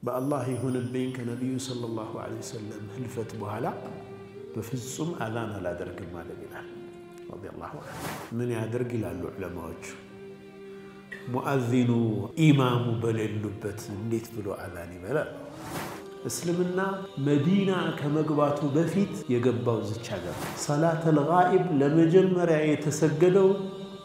በአላህ ይሁንብኝ ከነብዩ ሰለላሁ ዐለይሂ ወሰለም ህልፈት በኋላ በፍጹም አዛን አላደርግም ማለት ይላል ረዲየላሁ ዐንሁ። ምን ያደርግ ይላሉ ዑለማዎች? ሙአዚኑ ኢማሙ በሌሉበት እንዴት ብሎ አዛን ይበላል? እስልምና መዲና ከመግባቱ በፊት የገባው ዝቻ ገር ሰላተል ጋኢብ ለመጀመሪያ የተሰገደው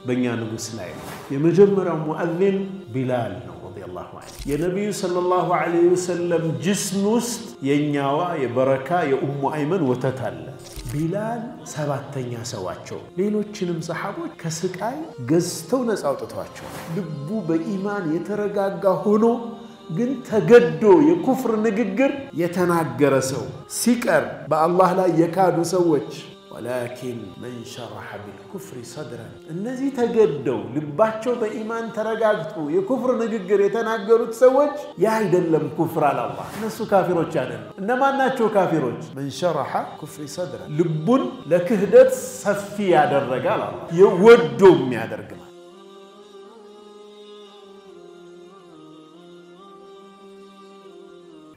በእኛ ንጉስ ላይ ነው። የመጀመሪያው ሙአዚን ቢላል ነው ረዲየላሁ ዐንሁ። የነብዩ ሰለላሁ ዐለይሂ ወሰለም ጅስም ውስጥ የኛዋ የበረካ የኡሙ አይመን ወተት አለ። ቢላል ሰባተኛ ሰዋቸው ሌሎችንም ሰሃቦች ከስቃይ ገዝተው ነፃ አውጥቷቸው ልቡ በኢማን የተረጋጋ ሆኖ ግን ተገዶ የኩፍር ንግግር የተናገረ ሰው ሲቀር በአላህ ላይ የካዱ ሰዎች ولكن من شرح بالكفر صدرا እነዚህ ተገደው ልባቸው በኢማን ተረጋግቶ የኩፍር ንግግር የተናገሩት ሰዎች ያ አይደለም ኩፍር አላህ እነሱ ካፊሮች አይደለም። እነማን ናቸው ካፊሮች? من شرح كفر صدرا ልቡን ለክህደት ሰፊ ያደረጋል አላህ የወዶም ያደርጋል።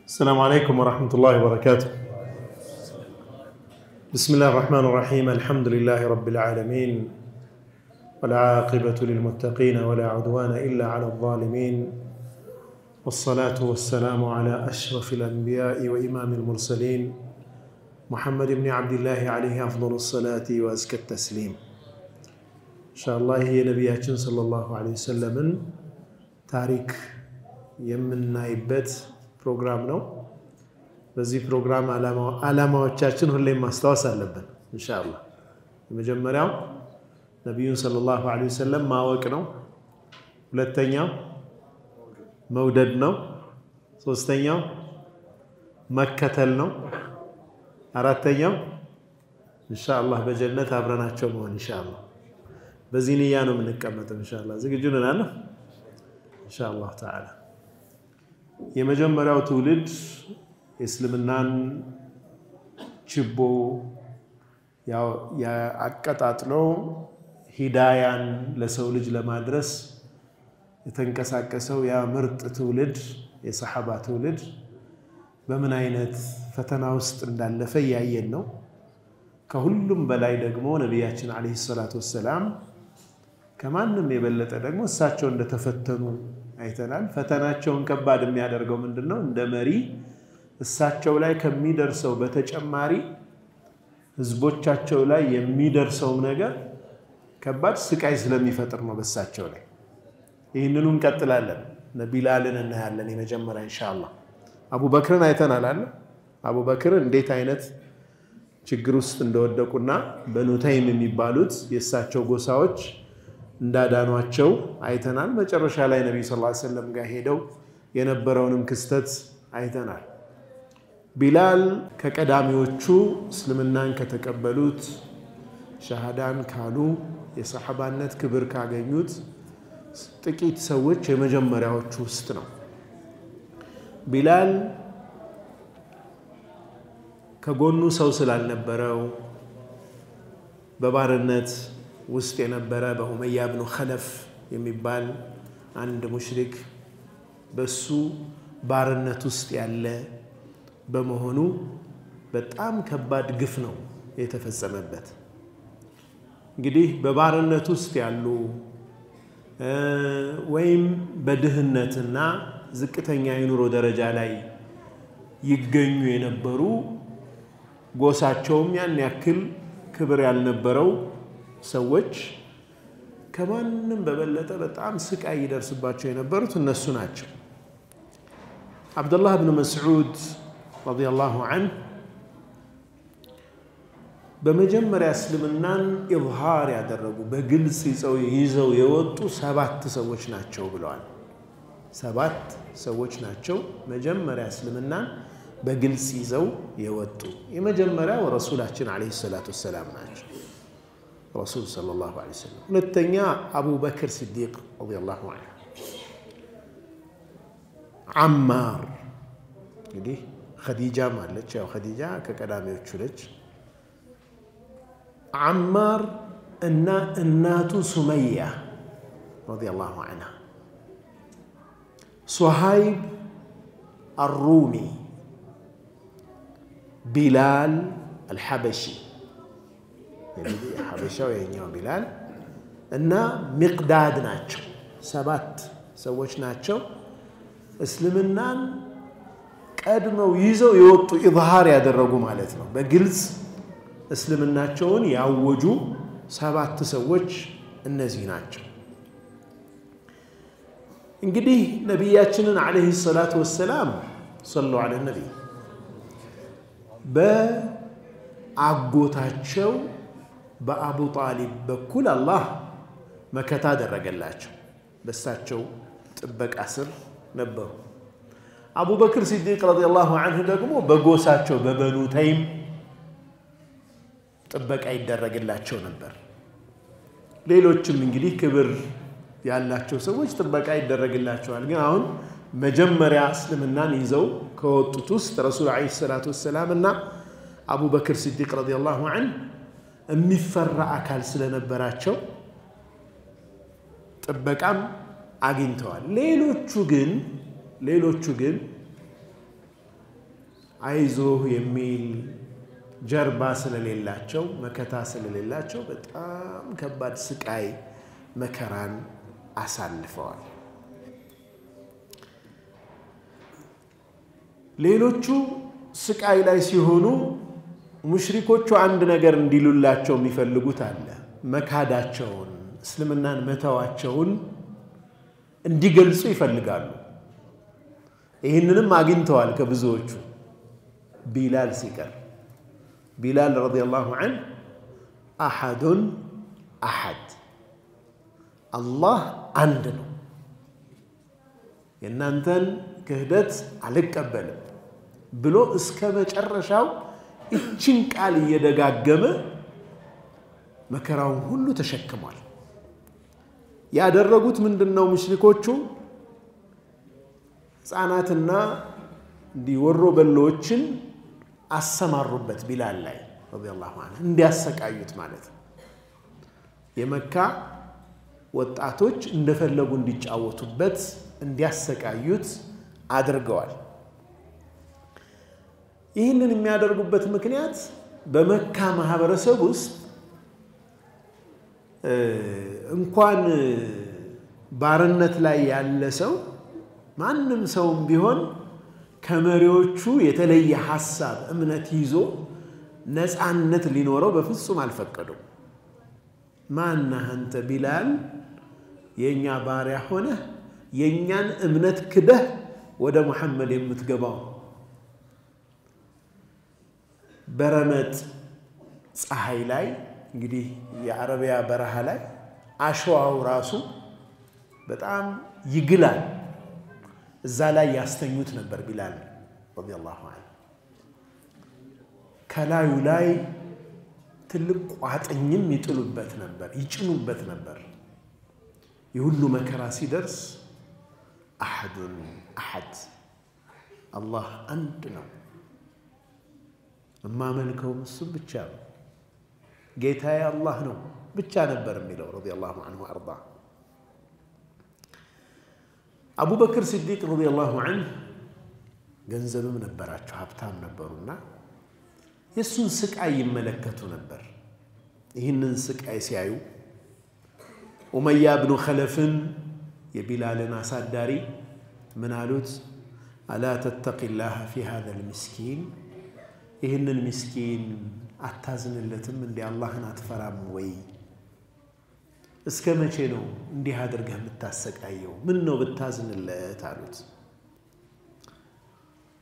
السلام عليكم ورحمة الله وبركاته. بسم الله الرحمن الرحيم. الحمد لله رب العالمين والعاقبة للمتقين ولا عدوان إلا على الظالمين والصلاة والسلام على أشرف الأنبياء وإمام المرسلين محمد بن عبد الله عليه أفضل الصلاة وأزكى التسليم. إن شاء الله هي نبياتنا صلى الله عليه وسلم تاريخ يمن نايبت ፕሮግራም ነው። በዚህ ፕሮግራም አላማዎቻችን ሁሌም ማስተዋወስ አለብን ኢንሻአላህ። የመጀመሪያው ነብዩን ሰለላሁ ዐለይሂ ወሰለም ማወቅ ነው። ሁለተኛው መውደድ ነው። ሶስተኛው መከተል ነው። አራተኛው ኢንሻአላህ በጀነት አብረናቸው መሆን ኢንሻአላህ። በዚህ ንያ ነው የምንቀመጠው ኢንሻአላህ። ዝግጁ ነን ኢንሻአላህ ተዓላ። የመጀመሪያው ትውልድ እስልምናን ችቦ ያቀጣጥሎ ሂዳያን ለሰው ልጅ ለማድረስ የተንቀሳቀሰው ያ ምርጥ ትውልድ የሰሃባ ትውልድ በምን አይነት ፈተና ውስጥ እንዳለፈ ያየን ነው። ከሁሉም በላይ ደግሞ ነብያችን አለይሂ ሰላቱ ወሰለም ከማንም የበለጠ ደግሞ እሳቸው እንደተፈተኑ አይተናል። ፈተናቸውን ከባድ የሚያደርገው ምንድነው? እንደ መሪ እሳቸው ላይ ከሚደርሰው በተጨማሪ ህዝቦቻቸው ላይ የሚደርሰው ነገር ከባድ ስቃይ ስለሚፈጥር ነው በእሳቸው ላይ። ይህንኑ እንቀጥላለን። ነቢላልን እናያለን የመጀመሪያ ኢንሻአላህ። አቡበክርን አይተናል አይደል? አቡበክር እንዴት አይነት ችግር ውስጥ እንደወደቁና በኑ ተይም የሚባሉት የእሳቸው ጎሳዎች እንዳዳኗቸው አይተናል። መጨረሻ ላይ ነብዩ ሰለላሁ ዐለይሂ ወሰለም ጋር ሄደው የነበረውንም ክስተት አይተናል። ቢላል ከቀዳሚዎቹ እስልምናን ከተቀበሉት ሸሃዳን ካሉ የሰሃባነት ክብር ካገኙት ጥቂት ሰዎች የመጀመሪያዎቹ ውስጥ ነው። ቢላል ከጎኑ ሰው ስላልነበረው በባርነት ውስጥ የነበረ በኡመያ ኢብኑ ኸለፍ የሚባል አንድ ሙሽሪክ በሱ ባርነት ውስጥ ያለ በመሆኑ በጣም ከባድ ግፍ ነው የተፈጸመበት። እንግዲህ በባርነት ውስጥ ያሉ ወይም በድህነትና ዝቅተኛ የኑሮ ደረጃ ላይ ይገኙ የነበሩ ጎሳቸውም ያን ያክል ክብር ያልነበረው ሰዎች ከማንም በበለጠ በጣም ስቃይ ይደርስባቸው የነበሩት እነሱ ናቸው። አብዱላህ ኢብኑ መስዑድ ረዲየላሁ ዐንሁ በመጀመሪያ እስልምናን ኢዝሃር ያደረጉ በግልጽ ይዘው የወጡ 7 ሰዎች ናቸው ብለዋል። 7 ሰዎች ናቸው መጀመሪያ እስልምናን በግልጽ ይዘው የወጡ። የመጀመሪያው ረሱላችን አለይሂ ሰላቱ ወሰላም ናቸው። رسول صلى الله عليه وسلم. ሁለተኛ أبو بكر الصديق رضي الله عنه. عمار እንግዲህ ኸዲጃ ማለት ያው ኸዲጃ ከቀዳሚዎቹ ልጅ عمار እና እናቱ ሱመያ رضي الله عنها. صهيب الرومي بلال الحبشي يعني حبشاو يኛው بلال እና مقداد ናቸው 7 ሰዎች ናቸው እስልምናን ቀድመው ይዘው የወጡ ኢዝሃር ያደረጉ ማለት ነው በግልጽ እስልምናቸውን ያወጁ 7 ሰዎች እነዚህ ናቸው እንግዲህ ነብያችንን አለይሂ ሰላቱ ወሰለም ሰለላሁ ዐለይሂ ነብይ በአጎታቸው በአቡ ጣሊብ በኩል አላህ መከታ አደረገላቸው በሳቸው ጥበቃ ስር ነበሩ አቡ በክር ሲዲቅ ረዲየላሁ ዐንሁ ደግሞ በጎሳቸው በበኑ ተይም ጥበቃ ይደረግላቸው ነበር ሌሎችም እንግዲህ ክብር ያላቸው ሰዎች ጥበቃ ይደረግላቸዋል ግን አሁን መጀመሪያ እስልምናን ይዘው ከወጡት ውስጥ ረሱል አለይሂ ሰላቱ ወሰለም እና አቡ በክር ሲዲቅ ረዲየላሁ ዐንሁ የሚፈራ አካል ስለነበራቸው ጥበቃም አግኝተዋል ሌሎቹ ግን አይዞህ የሚል ጀርባ ስለሌላቸው መከታ ስለሌላቸው በጣም ከባድ ስቃይ መከራን አሳልፈዋል ሌሎቹ ስቃይ ላይ ሲሆኑ ሙሽሪኮቹ አንድ ነገር እንዲሉላቸው የሚፈልጉት አለ መካዳቸውን እስልምናን መተዋቸውን እንዲገልጹ ይፈልጋሉ ይሄንንም አግኝተዋል ከብዙዎቹ ቢላል ሲቀር ቢላል ረዲየላሁ ዐንሁ አሐዱን አሐድ አላህ አንድ ነው የናንተን ክህደት አልቀበልም ብሎ እስከ መጨረሻው እቺን ቃል እየደጋገመ መከራውን ሁሉ ተሸክሟል ያደረጉት ምንድነው ሙሽሪኮቹ ጻናትና ዲወሮ በሎችን አሰማሩበት ቢላል ላይ ረዲየላሁ ዐንሁ እንዲያሰቃዩት ማለት የመካ ወጣቶች እንደፈለጉ እንዲጫወቱበት እንዲያሰቃዩት አድርገዋል ይህንን የሚያደርጉበት ምክንያት በመካ ማህበረሰብ ውስጥ እንኳን ባርነት ላይ ያለ ሰው ማንንም ሰውም ቢሆን ከመሪዎቹ የተለየ ሐሳብ እምነት ይዞ ነፃነት ሊኖረው በፍጹም አልፈቀዱም ማንና አንተ ቢላል የኛ ባሪያ ሆነ የኛን እምነት ክደህ ወደ መሐመድ የምትገባው በረመጥ ፀሐይ ላይ እንግዲህ የአረቢያ በረሃ ላይ አሸዋው ራሱ በጣም ይግላል እዛ ላይ ያስተኙት ነበር ቢላል ረዲየላሁ ዐንሁ ከላዩ ላይ ትልቅ ቋጥኝም ይጥሉበት ነበር ይጭኑበት ነበር የሁሉ መከራ ሲደርስ አሐዱን አሐድ አላህ አንድ ነው እማመልከው እሱ ብቻ ነው ጌታዬ አላህ ነው ብቻ ነበር የሚለው ረዲየላሁ ዐንሁ አርዳ አቡ በክር ሲዲቅ ረዲየላሁ ዐንሁ ገንዘብም ነበራቸው ሀብታም ነበሩና የሱን ስቃይ ይመለከቱ ነበር ይህንን ስቃይ ሲያዩ ኡመያ ኢብኑ ኸለፍን የቢላልን አሳዳሪ ምን አሉት አላ ተተቂላህ ፊ هذا المسكين ይህንን ምስኪን አታዝንለትም እንዴ አላህን አትፈራም ወይ እስከ መቼ ነው እንዲህ አድርገህ የምታሰቃየው ምን ነው ብታዝንለት አሉት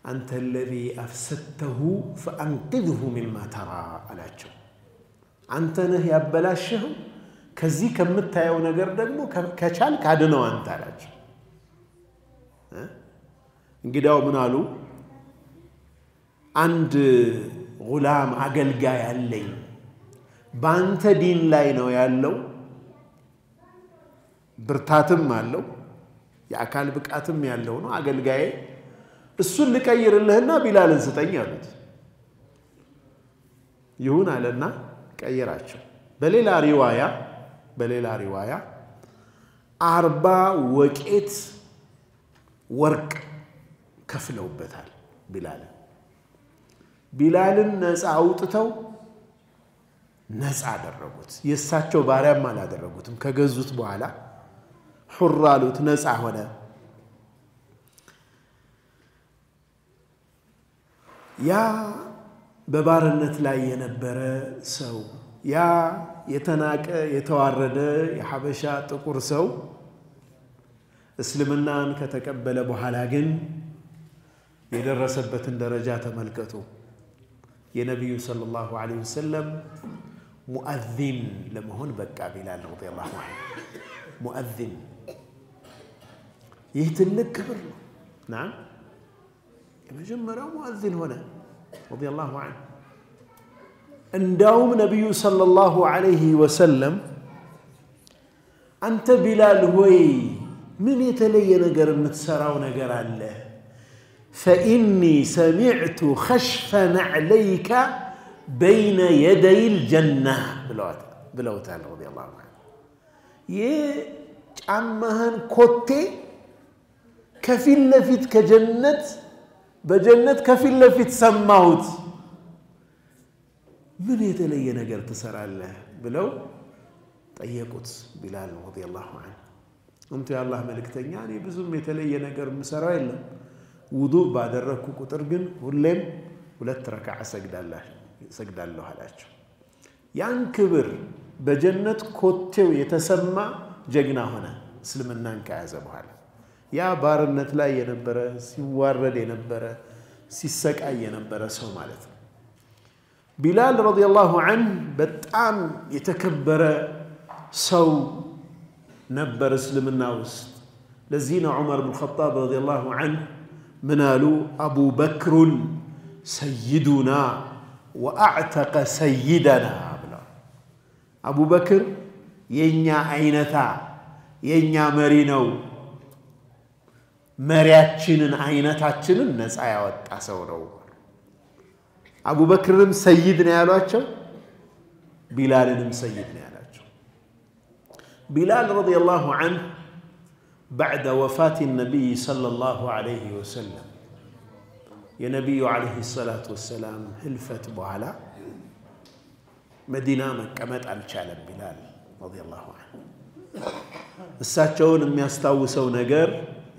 አንተ الذي افسدته فانقذه مما ترى አላቸው አንተ ነህ ያበላሽው ከዚህ ከምታየው ነገር ደግሞ ከቻልክ አድነው አንተ አላቸው እንግዲያው ምን አሉ አንድ ጉላም አገልጋይ አለኝ ባንተ ዲን ላይ ነው ያለው ብርታትም አለው የአካል ብቃትም ያለው ነው አገልጋይ እሱን ልቀይርልህና ቢላልን ስጠኝ አሉት ይሁን አለና ቀየራቸው በሌላ ሪዋያ 40 ወቄት ወርቅ ከፍለውበታል ቢላልን ነፃ አውጥተው ነፃ አደረጉት የሳቸው ባሪያም አላደረጉትም ከገዙት በኋላ ሑር አሉት ነፃ ሆነ ያ በባርነት ላይ የነበረ ሰው ያ የተናቀ የተዋረደ የሐበሻ ጥቁር ሰው እስልምናን ከተቀበለ በኋላ ግን የደረሰበትን ደረጃ ተመልከቱ የነብዩ ሰለላሁ ዐለይሂ ወሰለም ሙአዚን ለመሆን በቃ ቢላል ረዲየላሁ ዐንሁ ሙአዚን ይህ ትልቅ ክብር ነው نعم የመጀመሪያው ሙአዚን ሆነ ረዲየላሁ ዐንሁ እንዳውም ነብዩ ሰለላሁ ዐለይሂ ወሰለም አንተ ቢላል ሆይ ምን የተለየ ነገር የምትሰራው ነገር አለ فإني سمعت خشف نعليك بين يدي الجنة بلوتان رضي الله عنه يجعمهن كوتي كفيل لفت كجنة بجنة كفيل لفت سماوت من يتلي نقر تسر الله بلو طيقت بلال رضي الله عنه انت يا الله ملك تنياني بزم يتلي نقر مسرا إلا وضوء بعد الركوع كترجن ولم ولا تركع سجد الله هلاش ያን ክብር በጀነት ኮቴው የተሰማ ጀግና ሆነ እስልምናን ከያዘ በኋላ ያ ባርነት ላይ የነበረ ሲዋረድ የነበረ ሲሰቃይ የነበረ ሰው ማለት ነው ቢላል ረዲየላሁ ዐንሁ በጣም የተከበረ ሰው ነበር እስልምና ውስጥ ለዚህ ነው ዑመር ኢብኑ ኸጣብ ረዲየላሁ ዐንሁ ምናሉ አቡ በክር ሰይዱና ወአዕተቀ ሰይደና አቡ በክር የኛ አይነታ የኛ መሪ ነው መሪያችንን አይነታችንን ነፃ ያወጣ ሰው ነው አቡ በክርም ሰይድ ነው ያሏቸው ቢላልንም ሰይድ ነው ያላቸው ቢላል ረዲየላሁ ዐንሁ بعد وفاة النبي صلى الله عليه وسلم يا نبي عليه الصلاة والسلام هلفت بوعلا مدينة مكمت على الشالم بلال رضي الله عنه الساتشون يستوسوا نجر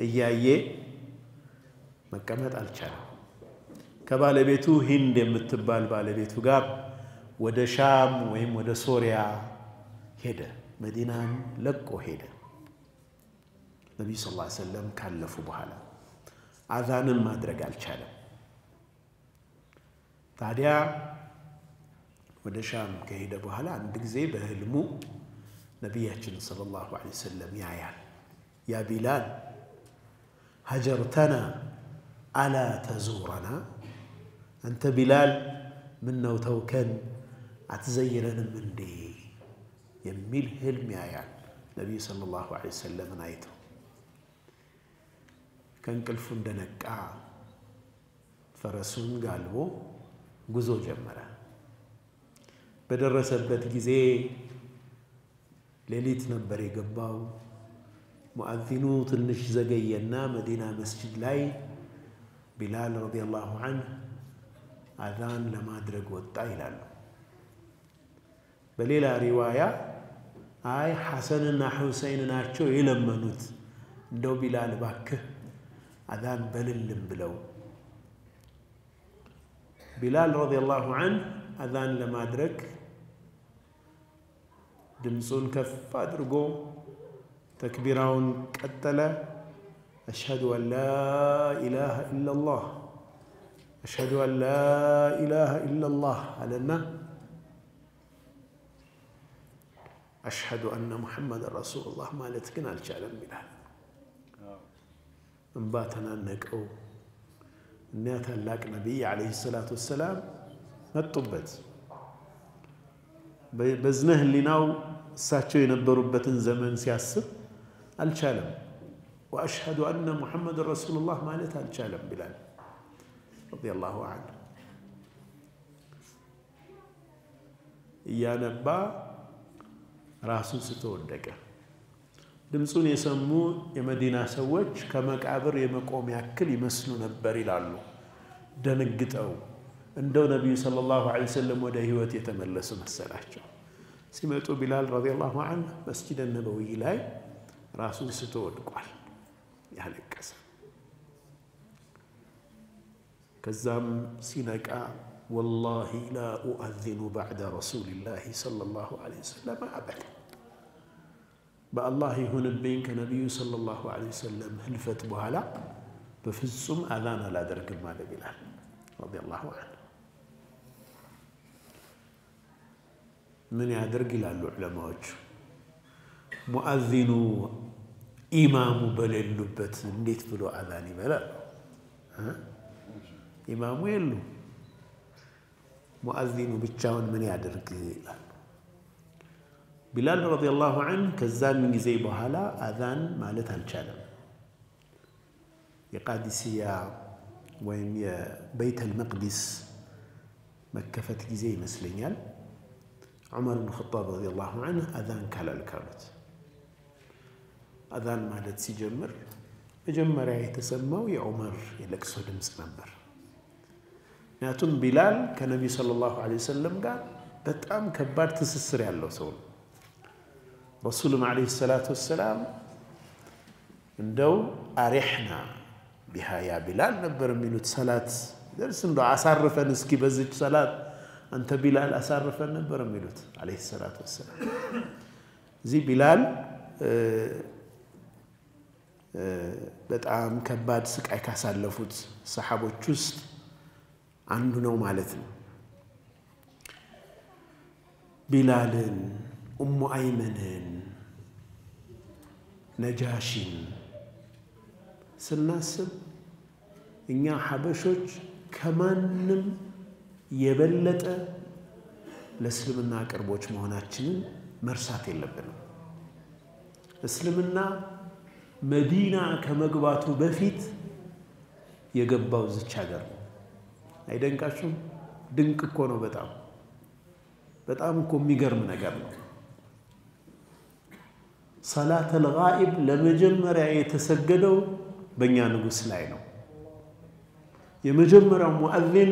إياه مكمت على الشالم كبالبيتو هند متبال بالبيتو قاب ودا شام ويم ودا سوريا هدا مدينة لقو هدا النبي صلى الله عليه وسلم كلفوا بحالا أذان ما درج على الشالم ታዲያ ወደ ሻም ከሄደ በኋላ አንድ ጊዜ በህልሙ ነብያችን ሰለላሁ ዐለይሂ ወሰለም ያያል ያ ቢላል هجرتنا الا تزورنا انت بلال منو توكن اتزيرنم እንዴ የሚል ህልም ያያል ነብዩ ሰለላሁ ዐለይሂ ወሰለም አይቶ ከእንቅልፉ እንደነቃ ፈረሱን ጋልቦ ጉዞ ጀመረ በደረሰበት ጊዜ ሌሊት ነበር የገባው ሙአዚኑ ትንሽ ዘገየና መዲና መስጂድ ላይ ቢላል ረዲየላሁ ዐንሁ አዛን ለማድረግ ወጣ ይላሉ በሌላ ሪዋያ አይ ሐሰንና ሁሰይን ናቸው የለመኑት እንደው ቢላል ባክህ አዛን በልልም ብለው بلال رضي الله عنه أذان لما أدرك دمسون كف أدرقو تكبيرون كتلا أشهد أن لا إله إلا الله أشهد أن لا إله إلا الله علنا أشهد أن محمد رسول الله ما لتكنا الشعلم بلال انباتنا النكو النيات هلاك نبي عليه الصلاة والسلام مطبت بزنه اللي ناو ساتشو ينبروا بتن زمن سياسة الشالم وأشهد أن محمد رسول الله مالتها الشالم بلال رضي الله عنه يا نبا راسو ستودك ድምጹን የሰሙ የመዲና ሰዎች ከመቃብር የመቆም ያክል ይመስሉ ነበር ይላሉ ደንግጠው እንደው ነብዩ ሰለላሁ ዐለይሂ ወሰለም ወደ ህይወት የተመለሱ መሰላቸው ሲመጡ ቢላል ረዲየላሁ ዐንሁ መስጂድ ነበዊ ላይ ራሱን ስቶ ወድቋል ያለቀሰ ከዛም ሲነቃ والله لا أؤذن بعد رسول الله صلى الله عليه وسلم أبدا بالله يهونبين كنبي صلى الله عليه وسلم هلفت بهلا بفصم أذان لا درك المال بلال رضي الله عنه من يدرك إلى العلماء مؤذن إمام بلل لبت نديت بلو أذاني بلا إمام يلو مؤذن بتشاون من يدرك بلال رضي الله عنه كزان من زي بهلا أذان مالتها الشالم يقادسيا وين بيت المقدس مكفت زي مسلينيال عمر بن الخطاب رضي الله عنه أذان كلا الكالوت أذان مالت سيجمر مجمر يتسمى يا عمر يلكسو دمس نمبر ناتون بلال كنبي صلى الله عليه وسلم قال بتأم كبار تسسر يالله سول رسولنا عليه الصلاة والسلام اندو أرحنا بها يا بلال نبر منوت صلاة درس اندو أصرفا نسكي بزج صلاة أنت بلال أصرفا نبر منوت عليه الصلاة والسلام زي بلال بتأم كبار سك أكاسر لفوت صحابو تشست عندنا مالتنا بلال أم أيمن نجاشٍ سناسب إنيا حبشوج كمانم يبلت لسلمنا كربوش مهناتشن مرسات اللبن اسلمنا مدينة كمقباتو بفيت يقباو زتشاقر أيدن كاشم دنك كونو بتأم كم ميجرم نجرم صلاة الغائب لمجمر يتسجدوا بنيان غسلاينو يمجمر مؤذن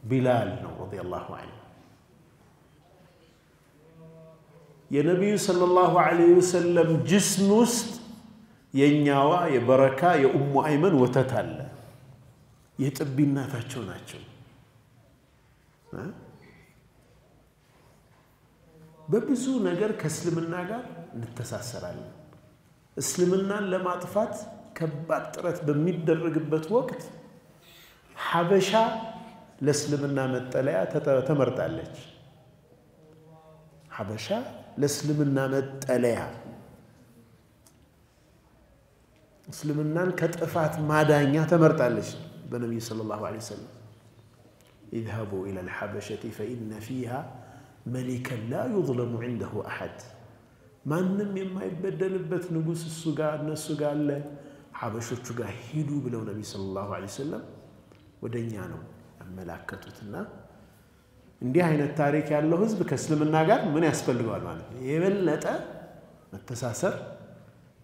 بلال رضي الله عنه يا نبي صلى الله عليه وسلم جسم وسط ينياوا يبركة يا أم أيمن وتتالى يتبينا تاچو ناچو በብዙ ነገር ከእስልምና ጋር እንተሳሰራለን እስልምናን ለማጥፋት ከባድ ጥረት በሚደረግበት ወቅት ሐበሻ ለእስልምና መጠለያ ተመርጣለች ሐበሻ ለእስልምና መጠለያ እስልምናን ከጥፋት ማዳኛ ተመርጣለች በነብዩ ሰለላሁ ዐለይሂ ወሰለም اذهبوا الى الحبشه فان فيها ملكا لا يظلم عنده أحد ማንም የማይበደልበት ንጉስ እሱ ጋር እነሱ ጋር አለ ሐበሾቹ ጋር ሄዱ ብለው ነብዩ ሰለላሁ ዐለይሂ ወሰለም ወደኛ ነው አመላከቱትና እንዲህ አይነት ታሪክ ያለው ህዝብ ከእስልምና ጋር ምን ያስፈልጋል ማለት ነው የበለጠ መተሳሰር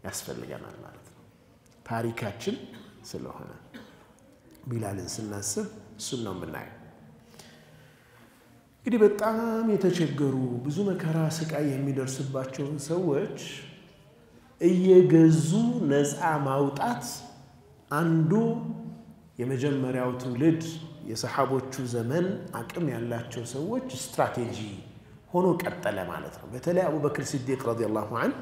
ያስፈልጋናል ማለት ነው ታሪካችን ስለሆነ ቢላልን ስናስብ እሱን ነው የምናየው እንግዲህ በጣም የተቸገሩ ብዙ መከራ ስቃይ የሚደርስባቸው ሰዎች እየገዙ ነፃ ማውጣት አንዱ የመጀመሪያው ትውልድ የሰሃቦቹ ዘመን አቅም ያላቸው ሰዎች ስትራቴጂ ሆኖ ቀጠለ ማለት ነው በተለይ አቡበክር ሲዲቅ ረዲየላሁ ዐንሁ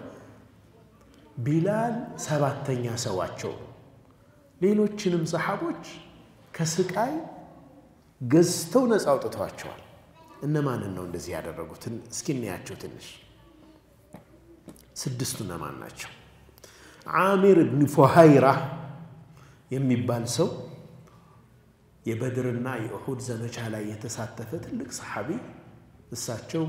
ቢላል ሰባተኛ ሰዋቸው ሌሎችንም ሰሃቦች ከስቃይ ገዝተው ነፃ አውጥተዋቸዋል እነማንን ነው እንደዚህ ያደረጉት እስኪ እንያቸው ትንሽ ስድስቱ እነማን ናቸው ዓሚር ኢብኑ ፉሃይራ የሚባል ሰው የበድርና የኡሁድ ዘመቻ ላይ የተሳተፈ ትልቅ ሰሃቢ እሳቸው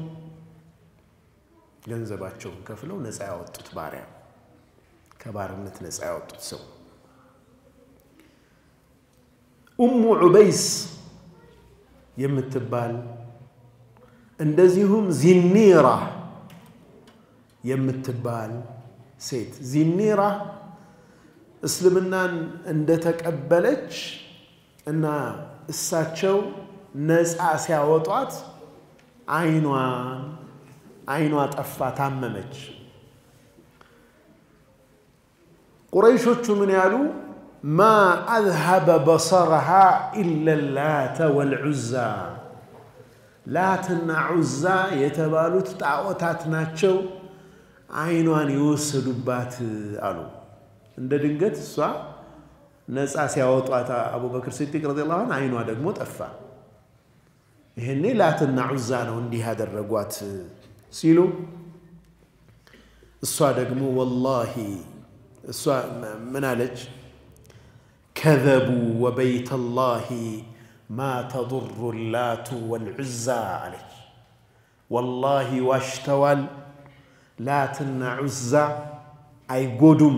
ገንዘባቸውን ከፍለው ነፃ ያወጡት ባሪያ ከባርነት ነፃ ያወጡት ሰው ኡሙ ዑበይስ የምትባል እንደዚሁም ዚኒራ የምትባል ሴት ዚኒራ እስልምናን እንደተቀበለች እና እሳቸው ነፃ ሲያወጧት አይኗ ጠፋ ታመመች ቁረይሾቹ ምን ያሉ ما أذهب بصرها إلا اللات والعزى لاتنا عزى يتبالوت تعوتات ناتشو عينوان يوسدوبات قالو እንደ ድንገት እሷ ነፃ ሲያወጧት አቡበክር ሲዲቅ ረዲየላሁ ዐንሁ አይኗ ደግሞ ጠፋ ይሄኔ ላትና ዑዛ ነው እንዲህ ያደረጓት ሲሉ እሷ ደግሞ ወላሂ እሷ ምን አለች كذبوا وبيت الله ما تضر اللات والعزى عليك والله واشتوال لاتنا عزى أي قدم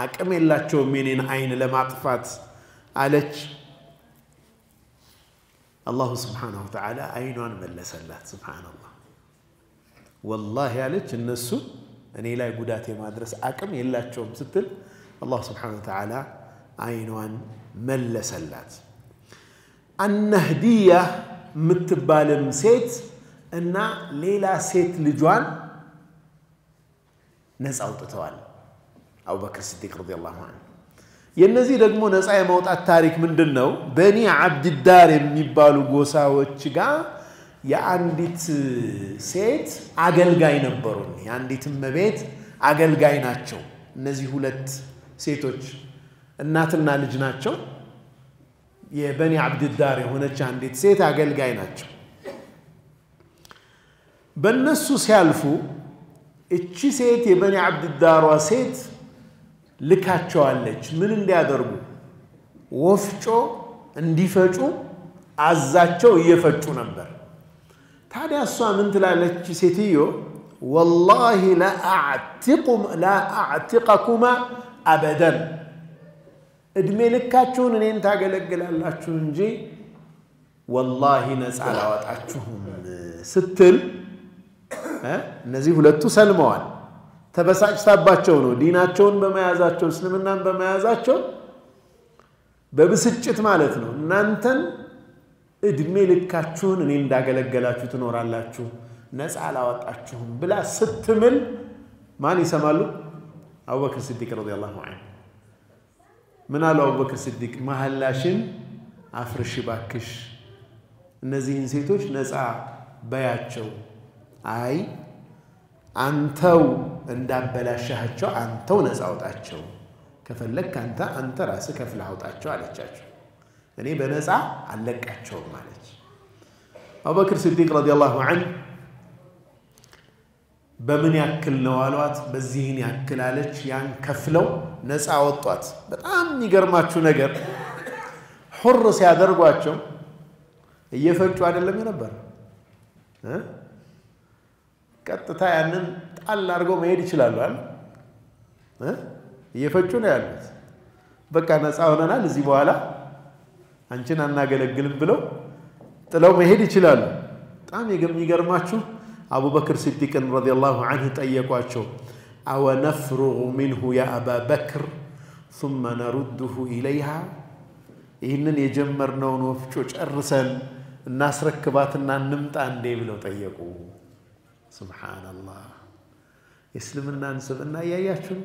أكمل لا تشومين عين لما أطفات عليك الله سبحانه وتعالى عينان ملس الله سبحان الله والله عليك النسو أني لا يقوداتي ما أدرس أكمل لا تشوم ستل الله سبحانه وتعالى عينوان ملسلات النهدية متبالم سيت إن ليلة سيت لجوان نزعو تتوال أبو بكر الصديق رضي الله عنه ينزي رقمو نزعي موت التاريخ من دنو بني عبد الدار ميبالو قوسا وچقا يانديت سيت عقل غاي نبرون يانديت مبيت عقل غاي ناتشو نزي هولت سيتوچ እናትና ልጅ ናቸው የበኒ አብድዳር የሆነች አንዲት ሴት አገልጋይ ናቸው በእነሱ ሲያልፉ እቺ ሴት የበኒ አብድዳሯ ሴት ልካቸዋለች ምን እንዲያደርጉ ወፍጮ እንዲፈጩ አዛቸው እየፈጩ ነበር ታዲያ እሷ ምን ትላለች ሴትዮ والله لا أعتقكما أبداً እድሜ ልካችሁን እኔን ታገለግላላችሁ እንጂ والله ነፃ አላወጣችሁም ስትል እነዚህ ሁለቱ ሰልመዋል ተበሳጭታባቸው ነው ዲናቸውን በመያዛቸው እስልምናን በመያዛቸው በብስጭት ማለት ነው እናንተን እድሜ ልካችሁን እኔን እንዳገለግላችሁ ትኖራላችሁ ነፃ አላወጣችሁም ብላ ስትምል ማን ይሰማሉ አቡበክር ሲዲቅ ረዲየላሁ ዐንሁ من قالوا أبو بكر الصديق محلاشين أفرش باكش እነዚህን ሴቶች ነፃ በያቸው አይ አንተው እንዳበላሻቸው አንተው ነፃ አውጣቸው ከፈለክ አንተ ራስህ ከፍለህ አውጣቸው አለቻቸው እኔ በነፃ አለቃቸው ማለት አቡበክር ሲዲቅ ረዲየላሁ ዐንሁ በምን ያክል ነው አሏት በዚህን ያክል አለች ያን ከፍለው ነፃ አወጧት በጣም የሚገርማችሁ ነገር ሁር ሲያደርጓቸው እየፈጩ አይደለም ነበር ቀጥታ ያንን ጣል አድርገው መሄድ ይችላሉ አይደል እየፈጩ ነው ያሉት በቃ ነፃ ሆነናል እዚህ በኋላ አንቺን አናገለግልም ብለው ጥለው መሄድ ይችላሉ በጣም የሚገርማችሁ أبو بكر الصديق رضي الله عنه تأيقواቸው أو نفرغ منه يا أبا بكر ثم نرده إليها إنن يجمرنون وفجو ጨርሰን እናስረክባትና እንምጣ እንዴ ብለው ጠየቁ سبحان الله እስልምናን ስብና ያያችሁ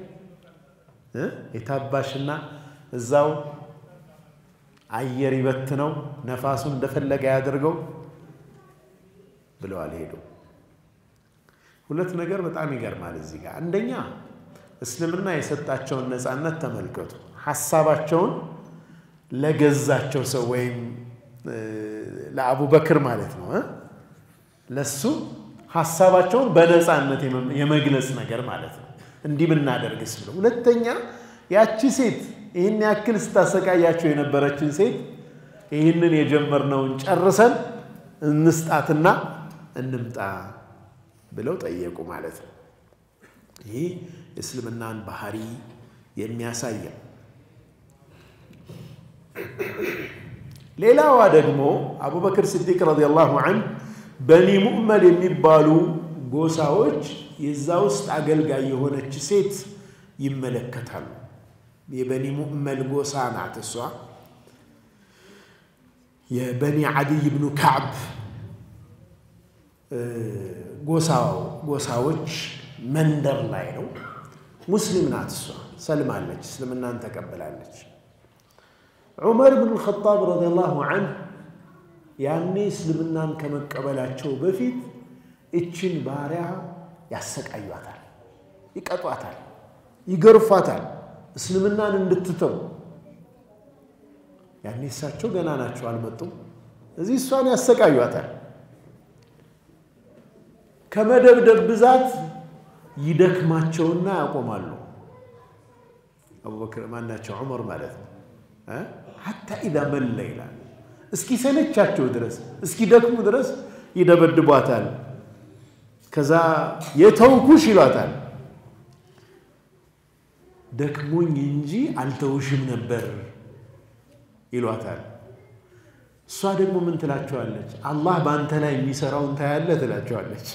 የታባሽና እዛው አየር ይበትነው ነፋሱን እንደፈለገ ያደርገው ብለው አልሄዱ ሁለት ነገር በጣም ይገርማል እዚህ ጋር አንደኛ እስልምና የሰጣቸውን ነፃነት ተመልከቱ ሐሳባቸውን ለገዛቸው ሰው ወይም ለአቡ በክር ማለት ነው ለሱ ሐሳባቸውን በነፃነት የመግለጽ ነገር ማለት ነው እንዲህ ብናደርግስ ብለው ሁለተኛ ያቺ ሴት ይሄን ያክል ስታሰቃያቸው የነበረችን ሴት ይሄንን የጀመርነውን ጨርሰን እንስጣትና እንምጣ ብለው ጠየቁ ማለት ነው ይሄ እስልምናን ባህሪ የሚያሳይ ሌላዋ ደግሞ አቡበክር ሲዲቅ ረዲየላሁ ዐንሁ በኒ ሙእመል የሚባሉ ጎሳዎች የዛውስጥ አገልጋይ የሆነች ሴት ይመለከታሉ የበኒ ሙእመል ጎሳ ናት እሷ የበኒ አዲይ ኢብኑ ከዕብ ጎሳዎች መንደር ላይ ነው ሙስሊም ናት እሷ ሰልማለች እስልምናን ተቀበላለች ዑመር ኢብኑ الخطاب رضي الله عنه ያኔ እስልምናን ከመቀበላቸው በፊት እቺን ባሪያ ያሰቃዩታል ይቀጧታል ይገርፋታል እስልምናን እንድትተው ያኔ እሳቸው ገና ናቸው አልመጡም እዚህ እሷን ያሰቃዩታል ከመደብደብ ብዛት ይደክማቸውና ያቆማሉ አቡበክር ማናቸው ዑመር ማለት ነው حتى اذا مل ይላል እስኪ ሰለቻቸው ድረስ እስኪ ደክሙ ድረስ ይደበድቧታል ከዛ የተውኩሽ ይላታል ደክሞኝ እንጂ አልተውሽም ነበር ይሏታል እሷ ደግሞ ምን ትላቸዋለች አላህ ባንተ ላይ የሚሰራውን ታያለ ትላቸዋለች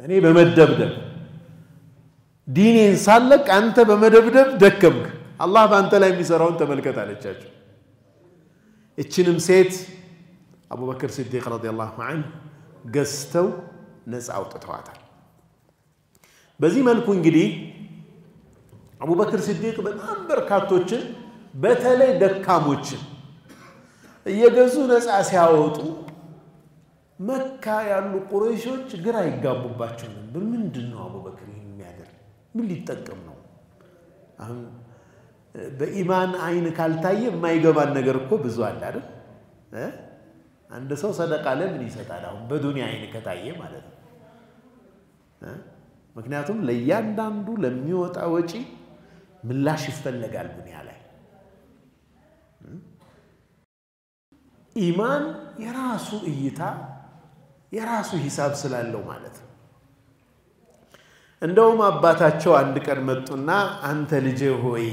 እኔ በመደብደብ ዲኔን ሳለቅ አንተ በመደብደብ ደከምክ አላህ ባንተ ላይ የሚሰራውን ተመልከት አለቻቸው እችንም ሴት አቡበክር ሲዲቅ ረዲየላሁ ዐንሁ ገስተው ነፃ አውጥተዋታል በዚህ መልኩ እንግዲህ አቡበክር ሲዲቅ በጣም በርካቶችን በተለይ ደካሞችን እየገዙ ነፃ ሲያወጡ መካ ያሉ ቁረይሾች ግራ ይጋቡባቸው ነበር ምንድነው አቡበክር የሚያደርግ ምን ሊጠቀም ነው አሁን በኢማን አይን ካልታየ የማይገባን ነገር እኮ ብዙ አለ አይደል አንድ ሰው ሰደቃ ለምን ይሰጣል አሁን በዱንያ አይን ከታየ ማለት ነው ምክንያቱም ለያንዳንዱ ለሚወጣ ወጪ ምላሽ ይፈልጋል ዱንያ ላይ ኢማን የራሱ እይታ የራሱ ሂሳብ ስላለው ማለት ነው እንደውም አባታቸው አንድ ቀን መጡና አንተ ልጄ ሆይ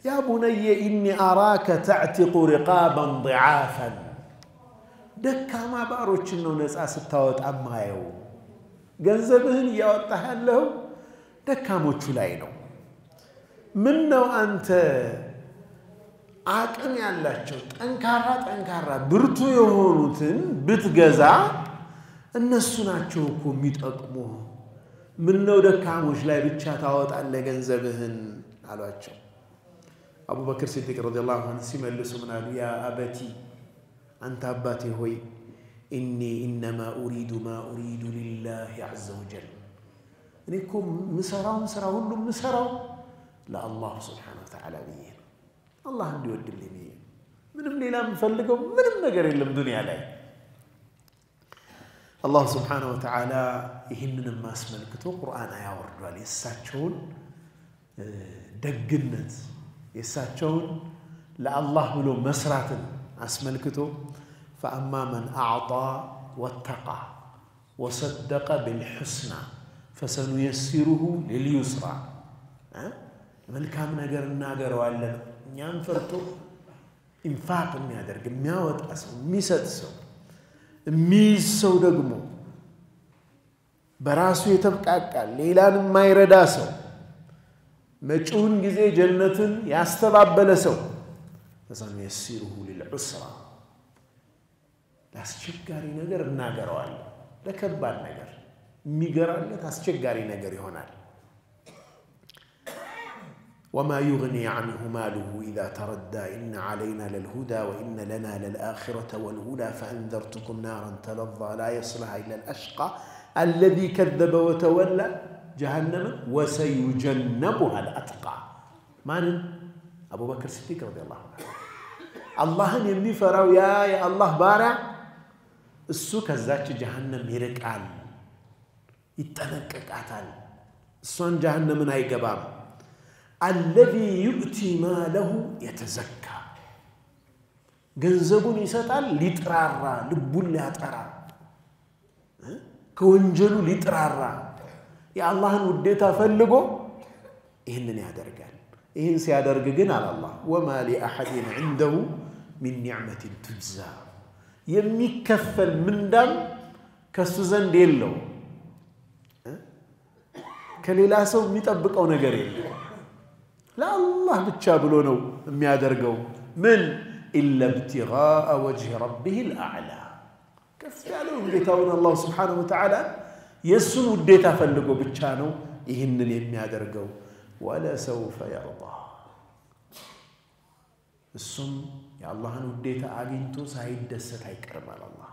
يا بني إني أراك تعتق رقابا ضعافا دكما باروچن ነው ነፃ ስታወጣ ማየው ገንዘብህን ያወጣሃለው ደካሞቹ ላይ ነው ምን ነው አንተ አቅም ያላቸው ጠንካራ ብርቱ የሆኑትን ብትገዛ እነሱ ናቸው እኮ የሚጠቅሙ ምን ነው ደካሞች ላይ ብቻ ታወጣለህ ገንዘብህን አሏቸው አቡበክር ሲዲቅ ረዲየላሁ ዐንሁ ሲመልሱ ምን አሉ ያ አበቲ አንተ አባቴ ሆይ إني إنما أريد ما أريد لله عز وجل أنكم مسراو ሁሉም مسراو لا الله سبحانه وتعالى بيه الله عنده يود لي ምንም ሌላ ምፈልገው ምንም ነገር የለም ዱንያ ላይ الله سبحانه وتعالى ይህንን ማስመልክቶ ቁርአን ያወርዳል የሳቸውን ደግነት የሳቸውን ለአላህ ብሎ መስራትን አስመልክቶ فأما من أعطى واتقى وصدق بالحسنى فسنيسره لليسرى መልካም ነገር እናገረዋለን እኛም ፈርቶ ኢንፋቅ የሚያደርግ የሚያወጣ ሰው የሚሰጥ ሰው የሚይዘው ደግሞ በራሱ የተብቃቃል ሌላን የማይረዳ ሰው መጪውን ጊዜ ጀነትን ያስተባበለ ሰው فسنيسره للعسرى አስቸጋሪ ነገር እናገረዋለን ለከባድ ነገር የሚገራለት አስቸጋሪ ነገር ይሆናል وما يغني عنه ماله إذا تردى إن علينا للهدى وإن لنا للآخرة والأولى فأنذرتكم نارا تلظى لا يصلها إلا الأشقى الذي كذب وتولى جهنم وسيجنبها الأتقى من أبو بكر الصديق رضي الله عنه الله يمني فراو يا الله بارع السو كذاك جهنم يرقال يتنققاتال السون جهنم من هيغبام الذي يؤتي ماله يتزكى ገንዘቡን ይሰጣል ሊጥራራ ልቡን ሊያጠራ ከወንጀሉ ሊጥራራ የአላህን ውዴታ ፈልጎ ይሄንን ያደርጋል ይሄን ሲያደርግ ግን አላህ وما لأحد عنده من نعمة تجزى የሚከፈል ምንዳም ከሱ ዘንድ የለው ከሌላ ሰው የሚጠብቀው ነገር የለም ለአላህ ብቻ ብሎ ነው የሚያደርገው ምን ኢላ ኢብቲጋአ ወጅህ ረቢህ አልአዕላ ከፍ ያለው ጌታውን አላህ Subhanahu Wa Ta'ala የሱን ውዴታ ፈልጎ ብቻ ነው ይህንን የሚያደርገው ወላ ሰውፈ ይርዳ እሱም የአላህን ውዴታ አግኝቶ ሳይደሰት አይቀርም አላህ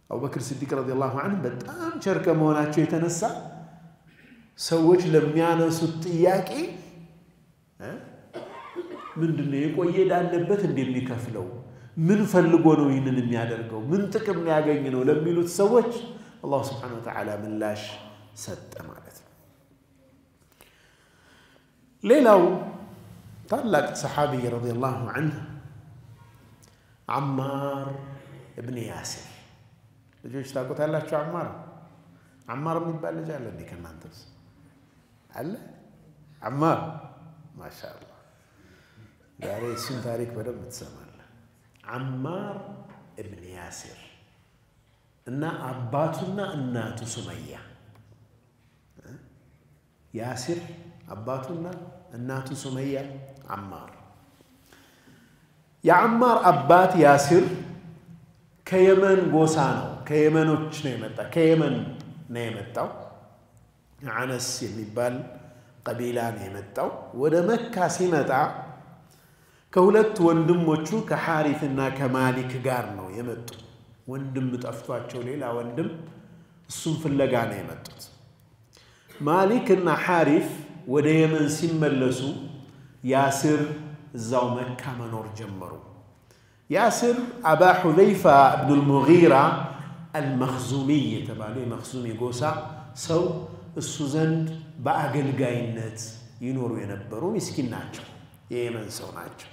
አቡበክር ሲዲቅ ረዲየላሁ ዐንሁ በጣም ቸር ከመሆናቸው የተነሳ ሰዎች ለሚያነሱት ጥያቄ ምንድነው የቆየ ዳለበት እንደሚከፍለው ምን ፈልጎ ነው ይህንን የሚያደርገው ምን ጥቅም ያገኝ ነው ለሚሉት ሰዎች አላህ Subhanahu Wa Ta'ala ምላሽ ሰጠ ማለት ነው ሌላው ታላቅ ሰሃቢ ረዲየላሁ ዐንሁ አማር ኢብኑ ያሲር ልጆች ታውቁታላችሁ አማር የሚባል ልጅ አለ እንዴ ከናንተስ አለ አማር ማሻአላህ ዛሬ እሱን ታሪክ በደንብ ትሰማለህ አማር ኢብኑ ያሲር እና አባቱና እናቱ ሱመያ ያሲር አባቱና እናቱ ሱመያ አማር የአማር አባት ያሲር ከየመን ጎሳ ነው ከየመኖች ነው የመጣው አነስ የሚባል ቀቢላ ነው የመጣው ወደ መካ ሲመጣ ከሁለት ወንድሞቹ ከሐሪፍና ከማሊክ ጋር ነው የመጡ ወንድም ጠፍቷቸው ሌላ ወንድም እሱም ፍለጋ ነው የመጡት ማሊክና ሐሪፍ ወደ የመን ሲመለሱ ያሲር እዛው መካ መኖር ጀመሩ ያሲር አባ ሁዘይፋ ኢብኑ አልሙጊራ አልመኽዙሚ የተባለው የመኽዙሚ ጎሳ ሰው እሱ ዘንድ በአገልጋይነት ይኖሩ የነበሩ ምስኪን ናቸው የየመን ሰው ናቸው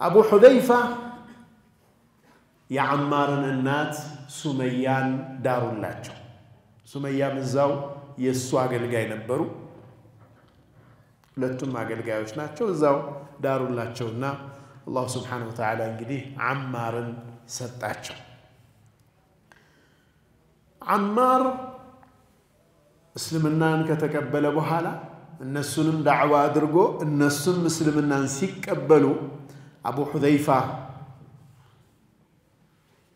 አቡ ሁዘይፋ የአማርን እናት ሱመያን ዳሩላቸው ሱመያም እዛው የሱ አገልጋይ ነበሩ ሁለቱም አገልጋዮች ናቸው እዛው ዳሩላቸውና አላህ Subhanahu Wa Ta'ala እንግዲህ አማርን ሰጣቸው አማር እስልምናን ከተቀበለ በኋላ እነሱንም ዳዕዋ አድርጎ እነሱም እስልምናን ሲቀበሉ አቡ ሁዘይፋ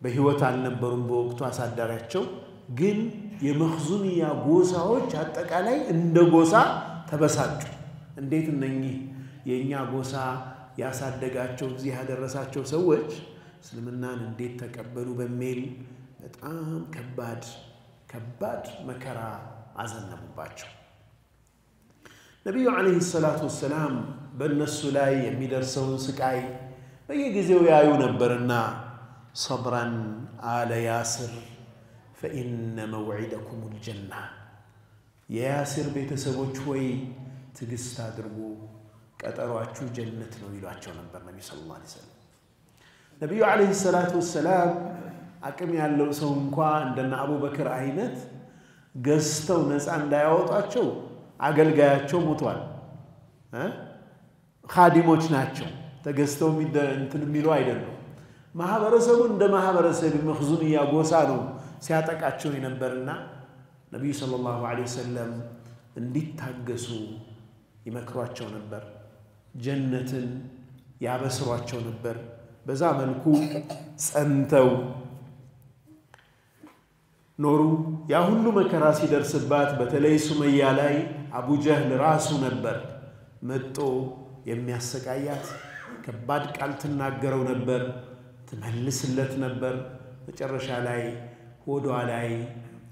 በህይወት አልነበሩም በወቅቱ አሳዳሪያቸው ግን የመኽዙሚያ ጎሳዎች አጠቃላይ እንደ ጎሳ ተበሳጩ እንዴት እነኚህ የኛ ጎሳ ያሳደጋቸው እዚህ ያደረሳቸው ሰዎች እስልምናን እንዴት ተቀበሉ በሚል በጣም ከባድ መከራ አዘነቡባቸው ነብዩ አለይሂ ሰላቱ ወሰለም በእነሱ ላይ የሚደርሰውን ስቃይ በየጊዜው ያዩ ነበርና ሰብራን አለ ያሲር فإن موعدكم الجنة ያሲር ቤተሰቦች ሆይ ትግስት አድርጉ ቀጠሯችሁ ጀነት ነው ይሏቸው ነበር ነብዩ ሰለላሁ ዐለይሂ ወሰለም ነብዩ አለይሂ ሰላቱ ወሰለም አቅም ያለው ሰው እንኳን እንደና አቡበክር አይነት ገዝተው ነፃ እንዳያወጣቸው አገልጋያቸው ሞቷል ኻዲሞች ናቸው ተገዝተው የሚሉ አይደለም ማህበረሰቡ እንደ ማህበረሰብ መኽዙሚያ ጎሳ ነው ሲያጠቃቸው የነበርና ነብዩ ሰለላሁ ዐለይሂ ወሰለም እንዲታገሱ ይመክሯቸው ነበር ጀነትን ያበስሯቸው ነበር በዛ መልኩ ጸንተው ኖሩ ያ ሁሉ መከራ ሲደርስባት በተለይ ሱመያ ላይ አቡ ጀህል ራሱ ነበር መጥቶ የሚያሰቃያት ከባድ ቃል ትናገረው ነበር ትመልስለት ነበር መጨረሻ ላይ ሆዷ ላይ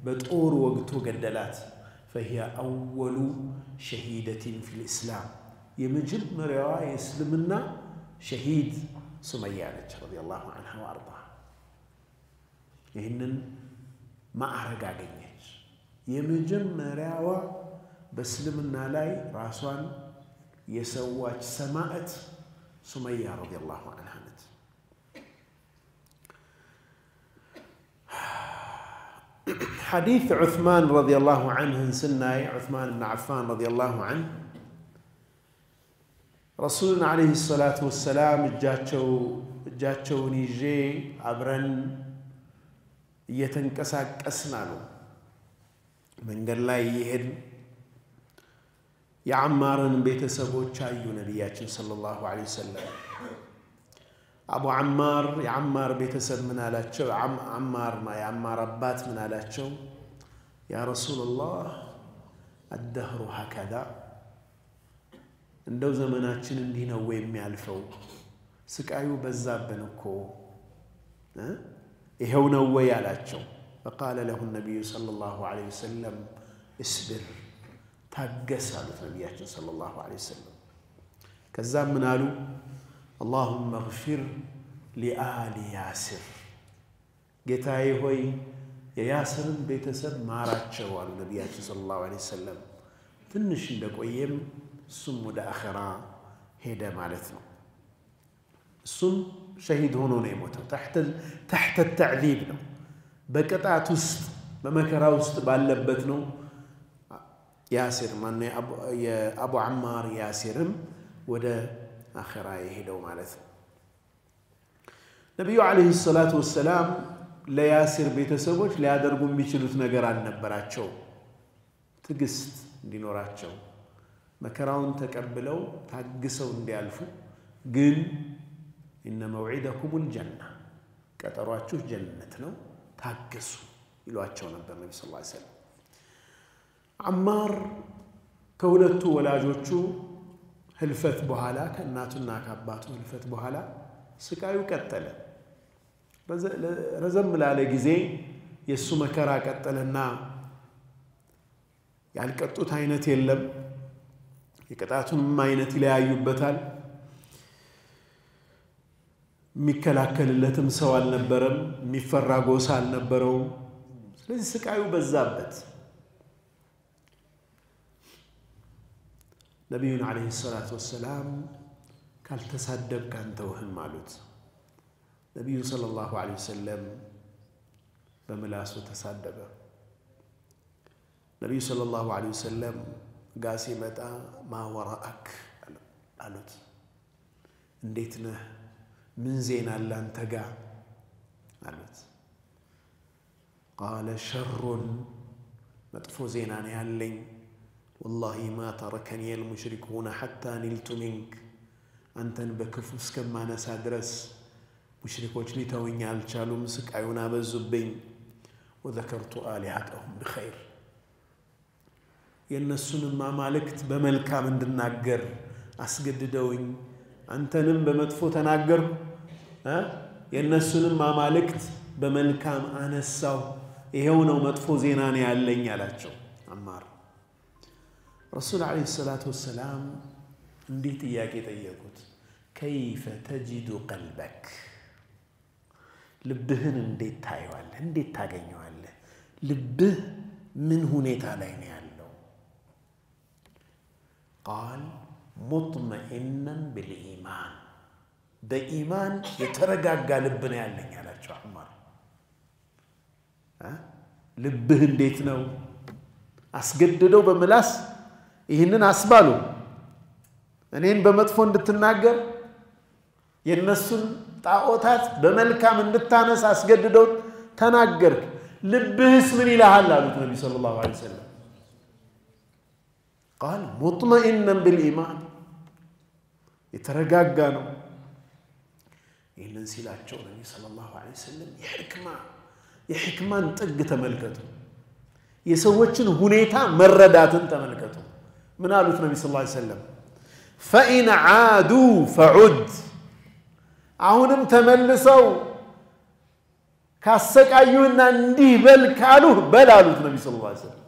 በጦር ወግቶ ገደላት فهي اول شهيده في الاسلام የመጀመሪያዋ የእስልምና ሸሂድ ሱመያ ነች ረዲየላሁ ዐንሃ ወአርضاها ይህንን ማዕረግ አገኘች የመጀመሪያዋ በእስልምና ላይ ራሷን የሰዋች ሰማዕት ሱመያ ረዲየላሁ ዐንሃ ነች حديث عثمان رضي الله عنه سناي عثمان بن عفان رضي الله عنه ረሱልን ዓለይሂ ሰላቱ ወሰላም እጃቸውን ይዤ አብረን እየተንቀሳቀስን አሉ። መንገድ ላይ ይሄድ የዓማርን ቤተሰቦች አዩ ነቢያችን ሰለላሁ ዐለይሂ ወሰለም። አቡ ዓማር የዓማር ቤተሰብ ምን አላቸው? የዓማር አባት ምን አላቸው? ያ ረሱላላህ አደህሩ ሀከዛ፣ እንደው ዘመናችን እንዲህ ነው ወይ የሚያልፈው? ስቃዩ በዛብን እኮ ይሄው ነው ወይ አላቸው። ፈቃለ ለሁ ነቢዩ ሰለላሁ ዐለይሂ ወሰለም እስብር፣ ታገስ አሉት ነቢያችን ሰለላሁ ዐለይሂ ወሰለም። ከዛም ምን አሉ? አላሁመ እግፊር ሊአሊ ያሲር፣ ጌታዬ ሆይ የያስርን ቤተሰብ ማራቸው አሉ ነቢያችን ሰለላሁ ዐለይሂ ወሰለም። ትንሽ እንደቆየም እሱም ወደ አኺራ ሄደ ማለት ነው። እሱም ሸሂድ ሆኖ ነው የሞተው። ተሕተ ተዕዚብ ነው፣ በቅጣት ውስጥ በመከራ ውስጥ ባለበት ነው ያሲር የአቡ ዓማር ያሲርም ወደ አኺራ የሄደው ማለት ነው። ነቢዩ ዓለይሂ ሰላቱ ወሰላም ለያሲር ቤተሰቦች ሊያደርጉ የሚችሉት ነገር አልነበራቸው። ትዕግስት እንዲኖራቸው መከራውን ተቀብለው ታግሰው እንዲያልፉ፣ ግን ኢነ መውዒደኩሙል ጀና፣ ቀጠሯችሁ ጀነት ነው ታገሱ ይሏቸው ነበር ነቢ ሰለላሁ ዐለይሂ ወሰለም። ዓማር ከሁለቱ ወላጆቹ ህልፈት በኋላ ከእናቱና ከአባቱ ህልፈት በኋላ ስቃዩ ቀጠለ። ረዘም ላለ ጊዜ የእሱ መከራ ቀጠለና ያልቀጡት አይነት የለም። የቅጣቱንም አይነት ይለያዩበታል። የሚከላከልለትም ሰው አልነበረም፣ የሚፈራ ጎሳ አልነበረውም። ስለዚህ ስቃዩ በዛበት። ነቢዩን ዓለይሂ ሰላቱ ወሰላም ካልተሳደብክ አንተውህም አሉት። ነቢዩ ሰለላሁ ዐለይሂ ወሰለም በምላሱ ተሳደበ። ነቢዩ ሰለላሁ ዐለይሂ ወሰለም ጋ ሲመጣ ማወራአክ አሉት። እንዴት ነህ? ምን ዜና አለ አንተ ጋ አሉት። ቃለ ሸሩን፣ መጥፎ ዜና ነው ያለኝ። ወላሂ ማ ተረከኒ አልሙሽሪኩነ ሐታ ኒልቱ ሚንክ፣ አንተን በክፉ እስከማነሳ ድረስ ሙሽሪኮች ሊተውኝ አልቻሉም፣ ስቃዩን አበዙብኝ። ወዘከርቱ አሊሀተሁም ብኸይር፣ የእነሱንም አማልክት በመልካም እንድናገር አስገድደውኝ፣ አንተንም በመጥፎ ተናገርኩ፣ የእነሱንም አማልክት በመልካም አነሳው። ይሄው ነው መጥፎ ዜና ነው ያለኝ አላቸው ዓማር። ረሱል ዓለይሂ ሰላቱ ወሰላም እንዲህ ጥያቄ ጠየቁት። ከይፈ ተጂዱ ቀልበክ፣ ልብህን እንዴት ታየዋለህ? እንዴት ታገኘዋለህ? ልብህ ምን ሁኔታ ላይ ነው ያለው? ቃል ሙጥመኢነን ብልኢማን፣ በኢማን የተረጋጋ ልብ ነው ያለኝ አላቸው ዓማር። ልብህ እንዴት ነው? አስገድደው በምላስ ይህንን አስባሉ። እኔን በመጥፎ እንድትናገር የነሱን ጣዖታት በመልካም እንድታነሳ አስገድደው ተናገርክ። ልብህስ ምን ይልሃል አሉት ነቢ ሰለላሁ ዐለይሂ ወሰለም። ቃል ሙጥመኢነን ብልኢማን፣ የተረጋጋ ነው። ይህንን ሲላቸው ነቢ ሰለላሁ ዐለይሂ ወሰለም የሕክማን ጥግ ተመልከቱ፣ የሰዎችን ሁኔታ መረዳትን ተመልከቱ። ምን አሉት ነቢ ሰለላሁ ዐለይሂ ወሰለም? ፈኢን ዓዱ ፈዑድ፣ አሁንም ተመልሰው ካሰቃዩህና እንዲህ በል ካሉህ በል አሉት ነቢ ሰለላሁ ዐለይሂ ወሰለም።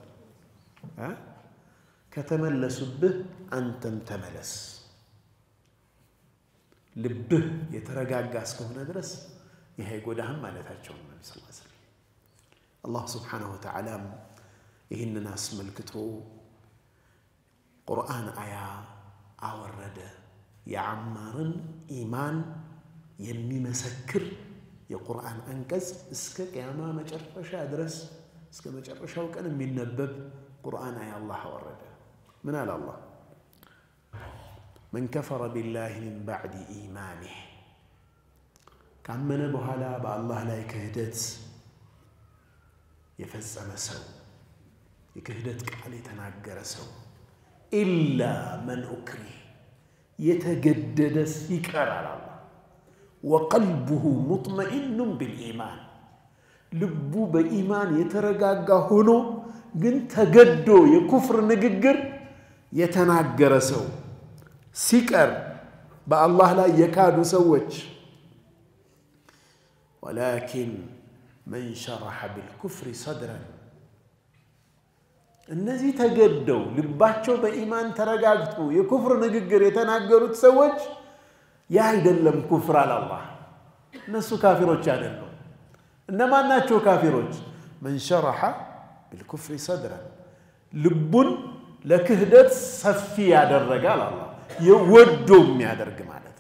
ከተመለሱብህ አንተም ተመለስ። ልብህ የተረጋጋ እስከሆነ ድረስ ይሄ ጎዳህም ማለታቸው ነቢ ሰለላሁ ዐለይሂ ወሰለም። አላህ ስብሓነሁ ወተዓላም ይህንን አስመልክቶ ቁርአን አያ አወረደ። የዓማርን ኢማን የሚመሰክር የቁርአን አንቀጽ እስከ ቅያማ መጨረሻ ድረስ እስከ መጨረሻው ቀን የሚነበብ ቁርአን አያ አላህ አወረደ። ምን አለ አላህ? من كفر بالله من بعد إيمانه كأمنا بحالا بالله لا يكهدت يفزم سو يكهدت كالي تناقر سو إلا من أكره يتجدد سيكر على الله وقلبه مطمئن بالإيمان لبو بإيمان يترقاقا هنو ግን ተገዶ የኩፍር ንግግር የተናገረ ሰው ሲቀር በአላህ ላይ የካዱ ሰዎች ولكن من شرح بالكفر صدرا እነዚህ ተገደው ልባቸው በኢማን ተረጋግቶ የኩፍር ንግግር የተናገሩት ሰዎች ያ አይደለም ኩፍር አላህ እነሱ ካፊሮች አይደሉም እነማን ናቸው ካፊሮች من شرح بالكفر صدرا لبن لكهدت صفي ያደረገ الله يودم ያደርግ ማለት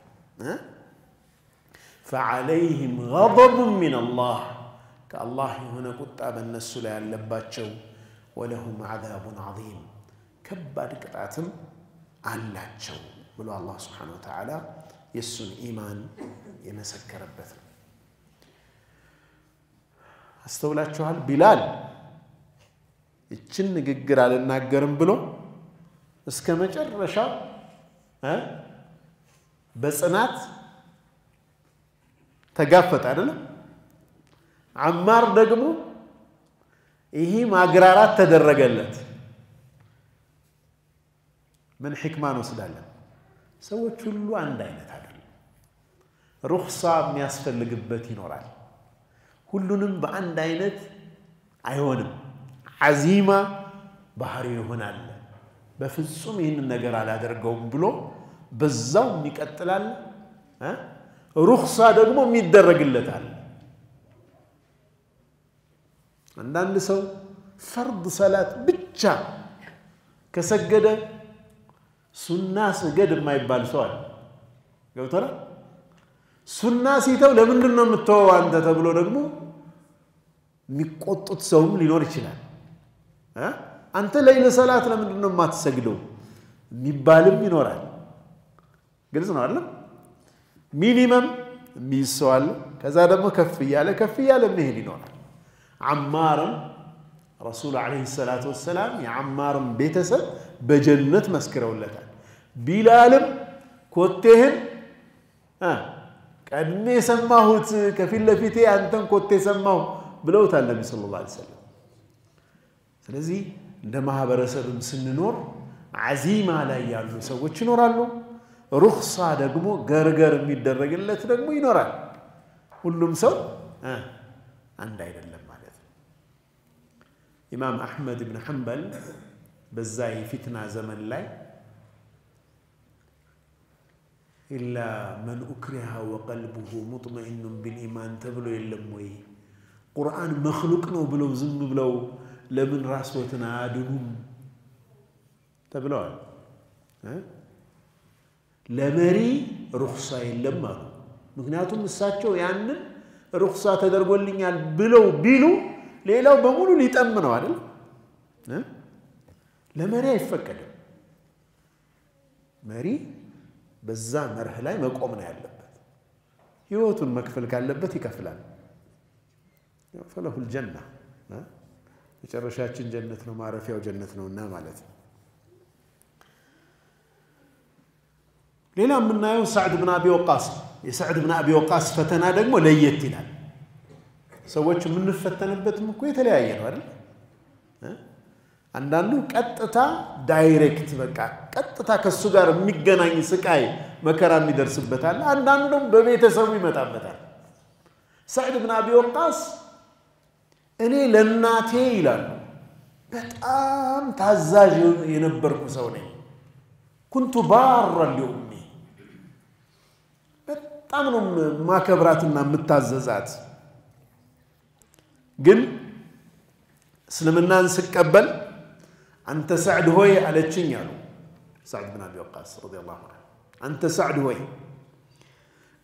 فعليهم غضب من الله كالله هنا ቁጣ በእነሱ ላይ ያለባቸው ولهم عذاب عظيم ከባድ ቅጣትም አላቸው ብሎ አላህ Subhanahu Wa Ta'ala የሱን ኢማን የመሰከረበት ነው አስተውላችኋል ቢላል እችን ንግግር አልናገርም ብሎ እስከ መጨረሻ በጽናት ተጋፈጠ አይደል አማር ደግሞ ይሄ ማግራራት ተደረገለት ምን ህክማ ነው ስላለን ሰዎች ሁሉ አንድ አይነት አይደለም ሩኽሳ የሚያስፈልግበት ይኖራል ሁሉንም በአንድ አይነት አይሆንም عزيمة ባህሪው ይሆናል በፍጹም ይሄን ነገር አላደርገውም ብሎ በዛው ይቀጥላል ሩኽሳ ደግሞ የሚደረግለታል አንዳንድ ሰው ፈርድ ሰላት ብቻ ከሰገደ ሱና ስገድ የማይባል ሰው አለ ገብቶራ ሱና ሲተው ለምንድን ነው የምትተወው አንተ ተብሎ ደግሞ የሚቆጡት ሰውም ሊኖር ይችላል አንተ ለይለ ሰላት ለምንድን ነው የማትሰግደው የሚባልም ይኖራል ግልጽ ነው አይደል ሚኒመም የሚሰዋል ከዛ ደግሞ ከፍ ያለ መሄድ ይኖራል አማርም ረሱል አለይሂ ሰላቱ ወሰለም የአማርም ቤተሰብ በጀነት መስክረውለታል ቢላልም ኮቴህን ቀድሜ ሰማሁት ከፊት ለፊቴ አንተን ኮቴ ሰማሁ ብለውታል ነብዩ ሰለላሁ ዐለይሂ ወሰለም ስለዚህ እንደ ማህበረሰብም ስንኖር አዚማ ላይ ያሉ ሰዎች ይኖራሉ ሩኽሳ ደግሞ ገርገር የሚደረግለት ደግሞ ይኖራል ሁሉም ሰው አንድ አይደለም ማለት ነው ኢማም አህመድ ኢብኑ ሐንበል በዛ የፊትና ዘመን ላይ إلا من أكره وقلبه مطمئن بالإيمان تبلو يلم وي قرآن مخلوقنا بلو زم بلو لمن راسوتنا عادنهم تبلو لمري رخصة يلم مكنياتهم الساتشو يعني رخصة تدرقوا لنا بلو بيلو ليلو بمولو ليتأمنوا عدل لمري يفكر مري በዛ መርህ ላይ መቆም ነው ያለበት ህይወቱን መክፈል ካለበት ይከፍላል ፈለሁ الجنه መጨረሻችን ጀነት ነው ማረፊያው ጀነት ነውና ማለት ነው ሌላ ምናየው ሰዕድ ብን አቢ ወቃስ የሰዕድ ብን አቢ ወቃስ ፈተና ደግሞ ለየት ይላል ሰዎች ምንፈተንበትም እኮ የተለያየ ነው አይደል አንዳንዱ ቀጥታ ዳይሬክት በቃ ቀጥታ ከሱ ጋር የሚገናኝ ስቃይ መከራ የሚደርስበታል አንዳንዱ ደግሞ በቤተሰቡ ይመጣበታል ሰዕድ ብን አቢ ወቃስ እኔ ለናቴ ይላል በጣም ታዛዥ የነበርኩ ሰው ነኝ كنت بارا لأمي በጣም ነው ማከብራትና መታዘዛት ግን እስልምናን ስቀበል أنت سعد هوي على تشينيالو سعد بن أبي وقاص رضي الله عنه أنت سعد هوي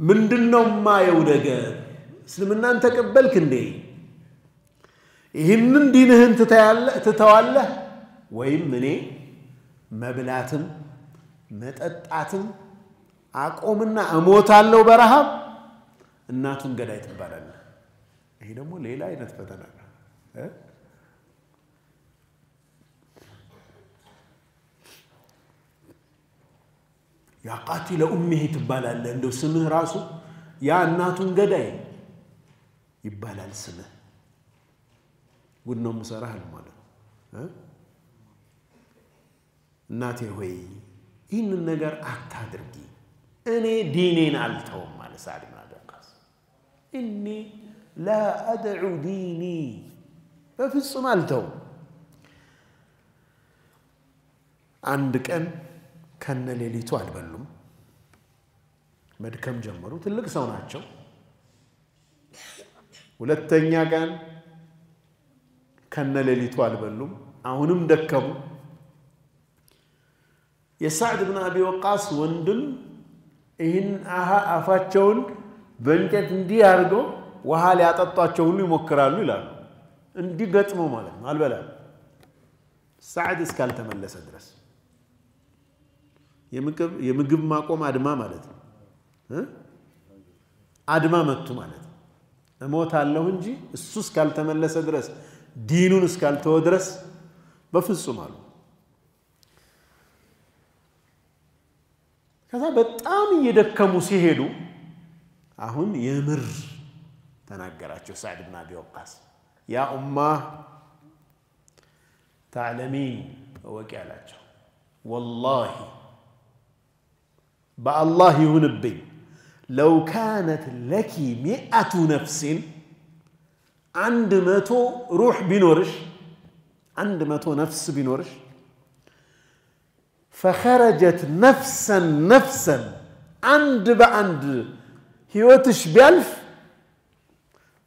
من دنهم ما يودق سلمنا أنت قبلك لي يهنن دينهن تتوالى ويمني مبلاتن መጠጣትም አቆምና እሞታለሁ በረሃብ እናቱን ገዳይ ትባላለህ ይሄ ደግሞ ሌላ አይነት ፈተና ነው ያ ቃቲለ ኡሚሂ ትባላለህ እንደው ስምህ ራሱ ያ እናቱን ገዳይ ይባላል ስምህ ጉድ ነው መሰራህ ማለት እናቴ ሆይ ይህንን ነገር አታድርጊ እኔ ዲኔን አልተውም ማለት ሳዕድ ብን አቢ ወቃስ እኔ ላ አድዑ ዲኒ በፍጹም አልተውም አንድ ቀን ከነ ሌሊቱ አልበሉም መድከም ጀመሩ ትልቅ ሰው ናቸው ሁለተኛ ቀን ከነ ሌሊቱ አልበሉም አሁንም ደከሙ የሳዕድ ብን አቢ ወቃስ ወንድም ይህን አፋቸውን በእንጨት እንዲህ አድርገው ውሃ ሊያጠጧቸው ሁሉ ይሞክራሉ ይላሉ እንዲህ ገጥሞ ማለት ነው አልበላም ሳዕድ እስካልተመለሰ ድረስ የምግብ ማቆም አድማ ማለት ነው አድማ መቱ ማለት ነው እሞታለሁ እንጂ እሱ እስካልተመለሰ ድረስ ዲኑን እስካልተወ ድረስ በፍጹም አሉ ከዛ በጣም እየደከሙ ሲሄዱ አሁን የምር ተናገራቸው ሳዕድ ብን አቢ ወቃስ ያ ኡማ تعلمين ወቂ አላቸው والله بالله يهنبي لو كانت لك 100 نفس عند 100 روح بنورش عند 100 نفس بنورش فخرجت نفسا عند بعند هيوتش بألف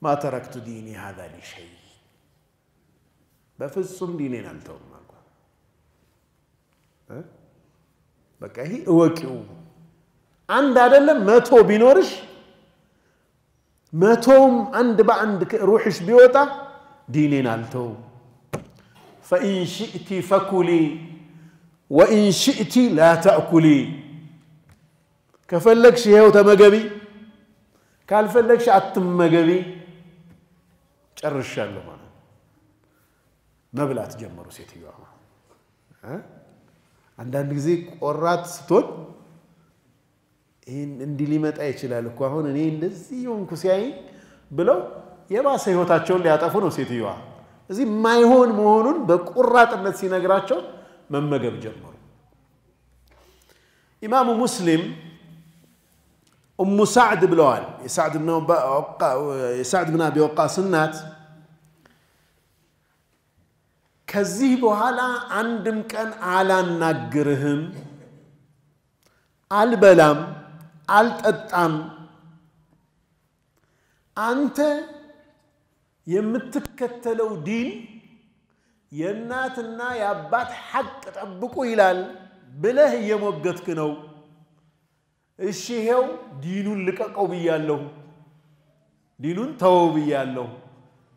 ما تركت ديني هذا لشيء بفصم دينين أنتم بقى هي اوكيو عند አይደለም 100 ቢኖርሽ 100ም አንድ በአንድ روحሽ ቢወጣ ዲኔን አልተው فإن شئت فكلي وإن شئت لا تأكلي كفلكش ይሄው ተመገቢ ካልፈለግሽ አትመገቢ ጨርሻለሁ ማለት መብላት ጀመሩ ሴትዮዋ አንዳንድ ጊዜ ቆራት ስትሆን እንዲ ሊመጣ ይችላል እኮ አሁን እኔ እንደዚህ ሆንኩ ሲያይ ብለው የባሰ ህይወታቸውን ሊያጠፉ ነው ሴትዮዋ እዚህ ማይሆን መሆኑን በቁራጥነት ሲነግራቸው መመገብ ጀመሩ ኢማሙ ሙስሊም ኡሙ ሰዕድ ብለዋል የሰዕድ ብን አቢ ወቃስ እናት ከዚህ በኋላ አንድም ቀን አላናግርህም አልበላም አልጠጣም አንተ የምትከተለው ዲን የእናትና የአባት ሐቅ ጠብቁ ይላል ብለህ የሞገትክ ነው እሺ ይሄው ዲኑን ልቀቀው ብያለሁ ዲኑን ተወው ብያለሁ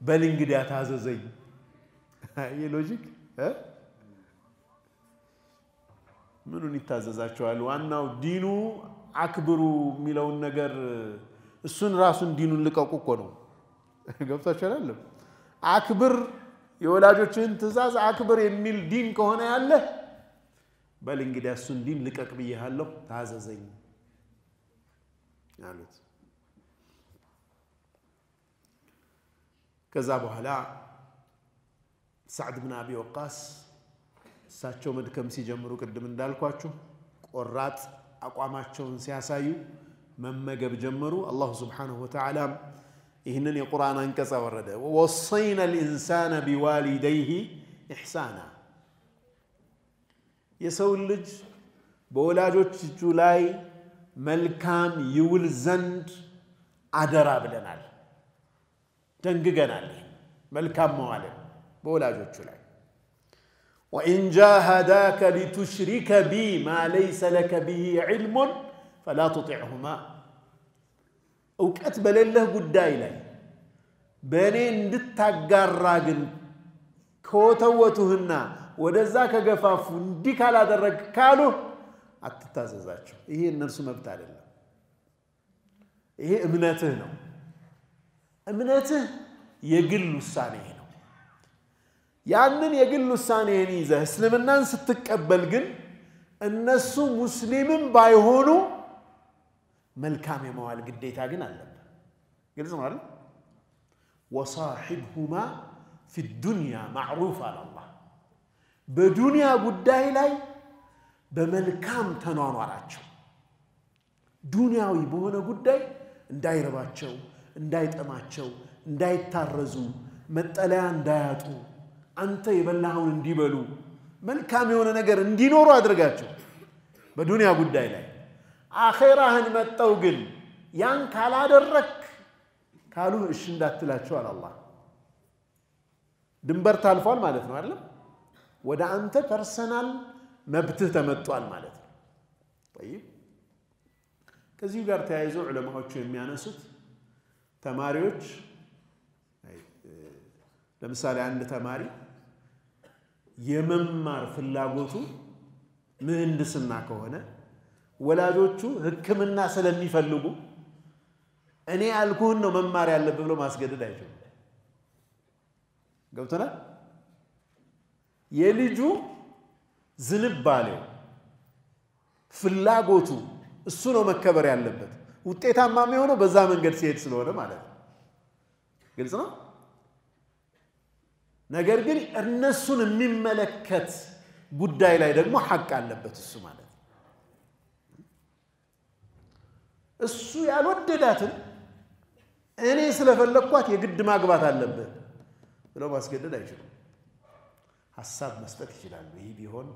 በል እንግዲህ አታዘዘኝ የሎጂክ ምኑን ይታዘዛቸዋል ዋናው ዲኑ አክብሩ ሚለውን ነገር እሱን ራሱን ዲኑን ልቀቁ እኮ ነው ገብታችኋል አይደል አክብር የወላጆችን ትእዛዝ አክብር የሚል ዲን ከሆነ ያለ በል እንግዲህ እሱን ዲን ልቀቅ ብያለሁ ታዘዘኝ አሉት ከዛ በኋላ سعد بن أبي وقاص እሳቸው መድከም ሲጀምሩ ቅድም እንዳልኳችሁ ቆራጥ አቋማቸውን ሲያሳዩ መመገብ ጀመሩ አላህ Subhanahu Wa Ta'ala ይህንን የቁርአን አንቀጽ አወረደ ወወصينا الانسان بوالديه احسانا የሰው ልጅ በወላጆቹ ላይ መልካም ይውል ዘንድ አደራ ብለናል ደንግገናል መልካም መዋል በወላጆቹ ላይ وإن جاهداك لتشرك بي ما ليس لك به علم فلا تطعهما أوقات بلله ጉዳይ ላይ በእኔ እንድታጋራ ግን ከወተወቱህና ወደዛ ከገፋፉ እንዲህ ካላደረግ ካሉ አትታዘዛቸው ይሄ እነርሱ መብት አይደለም ይሄ እምነትህ ነው እምነትህ የግል ውሳኔ ነው ያንን የግል ውሳኔን ይዘህ እስልምናን ስትቀበል ግን እነሱ ሙስሊምም ባይሆኑ መልካም የመዋል ግዴታ ግን አለበት ግልጽ ነው አይደል وصاحبهما في الدنيا معروف على الله በዱንያ ጉዳይ ላይ በመልካም ተኗኗራቸው ዱንያዊ በሆነ ጉዳይ እንዳይረባቸው እንዳይጠማቸው እንዳይታረዙ መጠለያ እንዳያጡ አንተ የበላኸውን እንዲበሉ መልካም የሆነ ነገር እንዲኖሩ አድርጋቸው በዱንያ ጉዳይ ላይ አኺራህን መጣው ግን ያን ካላደረክ ካሉ እሺ እንዳትላቸው አላህ ድንበር ታልፏል ማለት ነው አይደል ወደ አንተ ፐርሰናል መብትህ ተመጥቷል ማለት ነው طيب ከዚህ ጋር ተያይዞ ዑለማዎቹ የሚያነሱት ተማሪዎች ለምሳሌ አንድ ተማሪ የመማር ፍላጎቱ ምህንድስና ከሆነ ወላጆቹ ህክምና ስለሚፈልጉ እኔ ያልኩህን ነው መማር ያለብህ ብሎ ማስገደድ አይችልም ገብቶናል የልጁ ዝንባሌው ፍላጎቱ እሱ ነው መከበር ያለበት ውጤታማ የሚሆነው በዛ መንገድ ሲሄድ ስለሆነ ማለት ነው ግልጽ ነው ነገር ግን እነሱን የሚመለከት ጉዳይ ላይ ደግሞ ሐቅ አለበት እሱ ማለት ነው እሱ ያልወደዳትን እኔ ስለፈለኳት የግድ ማግባት አለበት ብሎ ማስገደድ አይችልም ሐሳብ መስጠት ይችላል ይሄ ቢሆን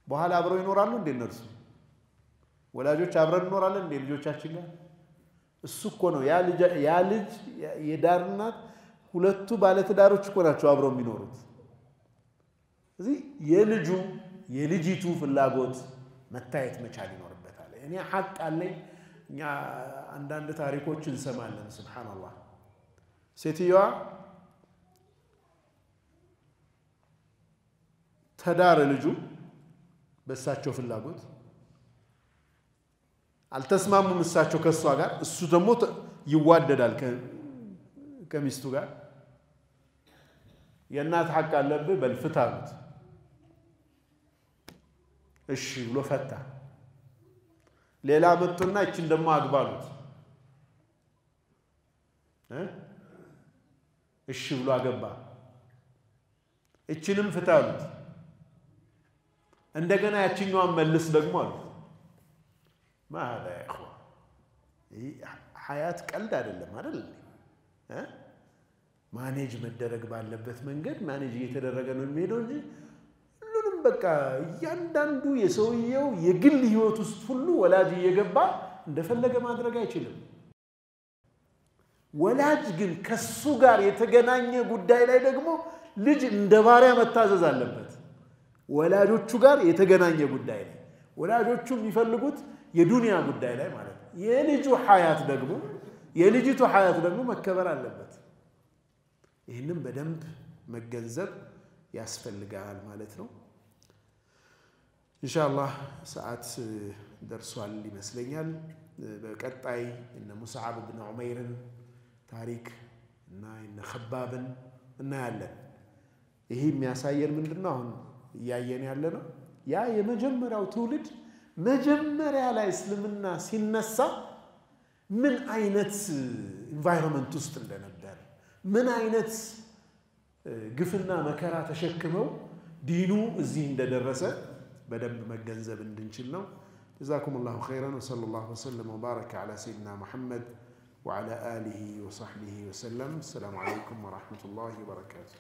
በኋላ አብረው ይኖራሉ እንደ እነርሱ ወላጆች አብረን እንኖራለን እንደ ልጆቻችን ጋር እሱ እኮ ነው ያ ልጅ የዳርናት ሁለቱ ባለ ትዳሮች እኮ ናቸው አብረው የሚኖሩት እዚህ የልጅቱ ፍላጎት መታየት መቻል ይኖርበታል እኔ ሐቅ አለኝ እኛ አንዳንድ ታሪኮችን እንሰማለን ሱብሃንአላህ ሴትየዋ ተዳረ ልጁ በሳቸው ፍላጎት አልተስማሙም እሳቸው ከሷ ጋር እሱ ደግሞ ይዋደዳል ከሚስቱ ጋር የእናት ሐቅ አለብህ በልፍታሉት እሺ ብሎ ፈታ ሌላ መጥቶና እቺን ደግሞ አግባሉት እሺ ብሎ አገባ እቺንም ፍታሉት እንደገና ያቺኛዋን መልስ ደግሞ አሉ ማዳ ያخوا ይሄ ሐያት ቀልድ አይደለም አይደል ማኔጅ መደረግ ባለበት መንገድ ማኔጅ እየተደረገ ነው የሚሄደው እንጂ ሁሉንም በቃ እያንዳንዱ የሰውየው የግል ህይወት ውስጥ ሁሉ ወላጅ እየገባ እንደፈለገ ማድረግ አይችልም ወላጅ ግን ከሱ ጋር የተገናኘ ጉዳይ ላይ ደግሞ ልጅ እንደ ባሪያ መታዘዝ አለበት ወላጆቹ ጋር የተገናኘ ጉዳይ ላይ ወላጆቹ የሚፈልጉት የዱንያ ጉዳይ ላይ ማለት ነው የልጁ ሐያት ደግሞ መከበር አለበት ይሄንን በደንብ መገንዘብ ያስፈልጋል ማለት ነው ኢንሻአላህ ሰዓት ደርሷል ይመስለኛል በቀጣይ እነ ሙስዓብ ኢብኑ ዑመይርን ታሪክ እና እነ ኸባብን እናያለን ይሄ የሚያሳየን ምንድነው አሁን ያየን ያለ ነው ያ የመጀመሪያው ትውልድ መጀመሪያ ላይ እስልምና ሲነሳ ምን አይነት ኢንቫይሮንመንት ውስጥ እንደነበር ምን አይነት ግፍና መከራ ተሸክመው ዲኑ እዚህ እንደደረሰ በደንብ መገንዘብ እንድንችል ነው جزاكم الله خيرا وصلى الله وسلم وبارك على سيدنا محمد وعلى آله وصحبه وسلم السلام عليكم ورحمة الله وبركاته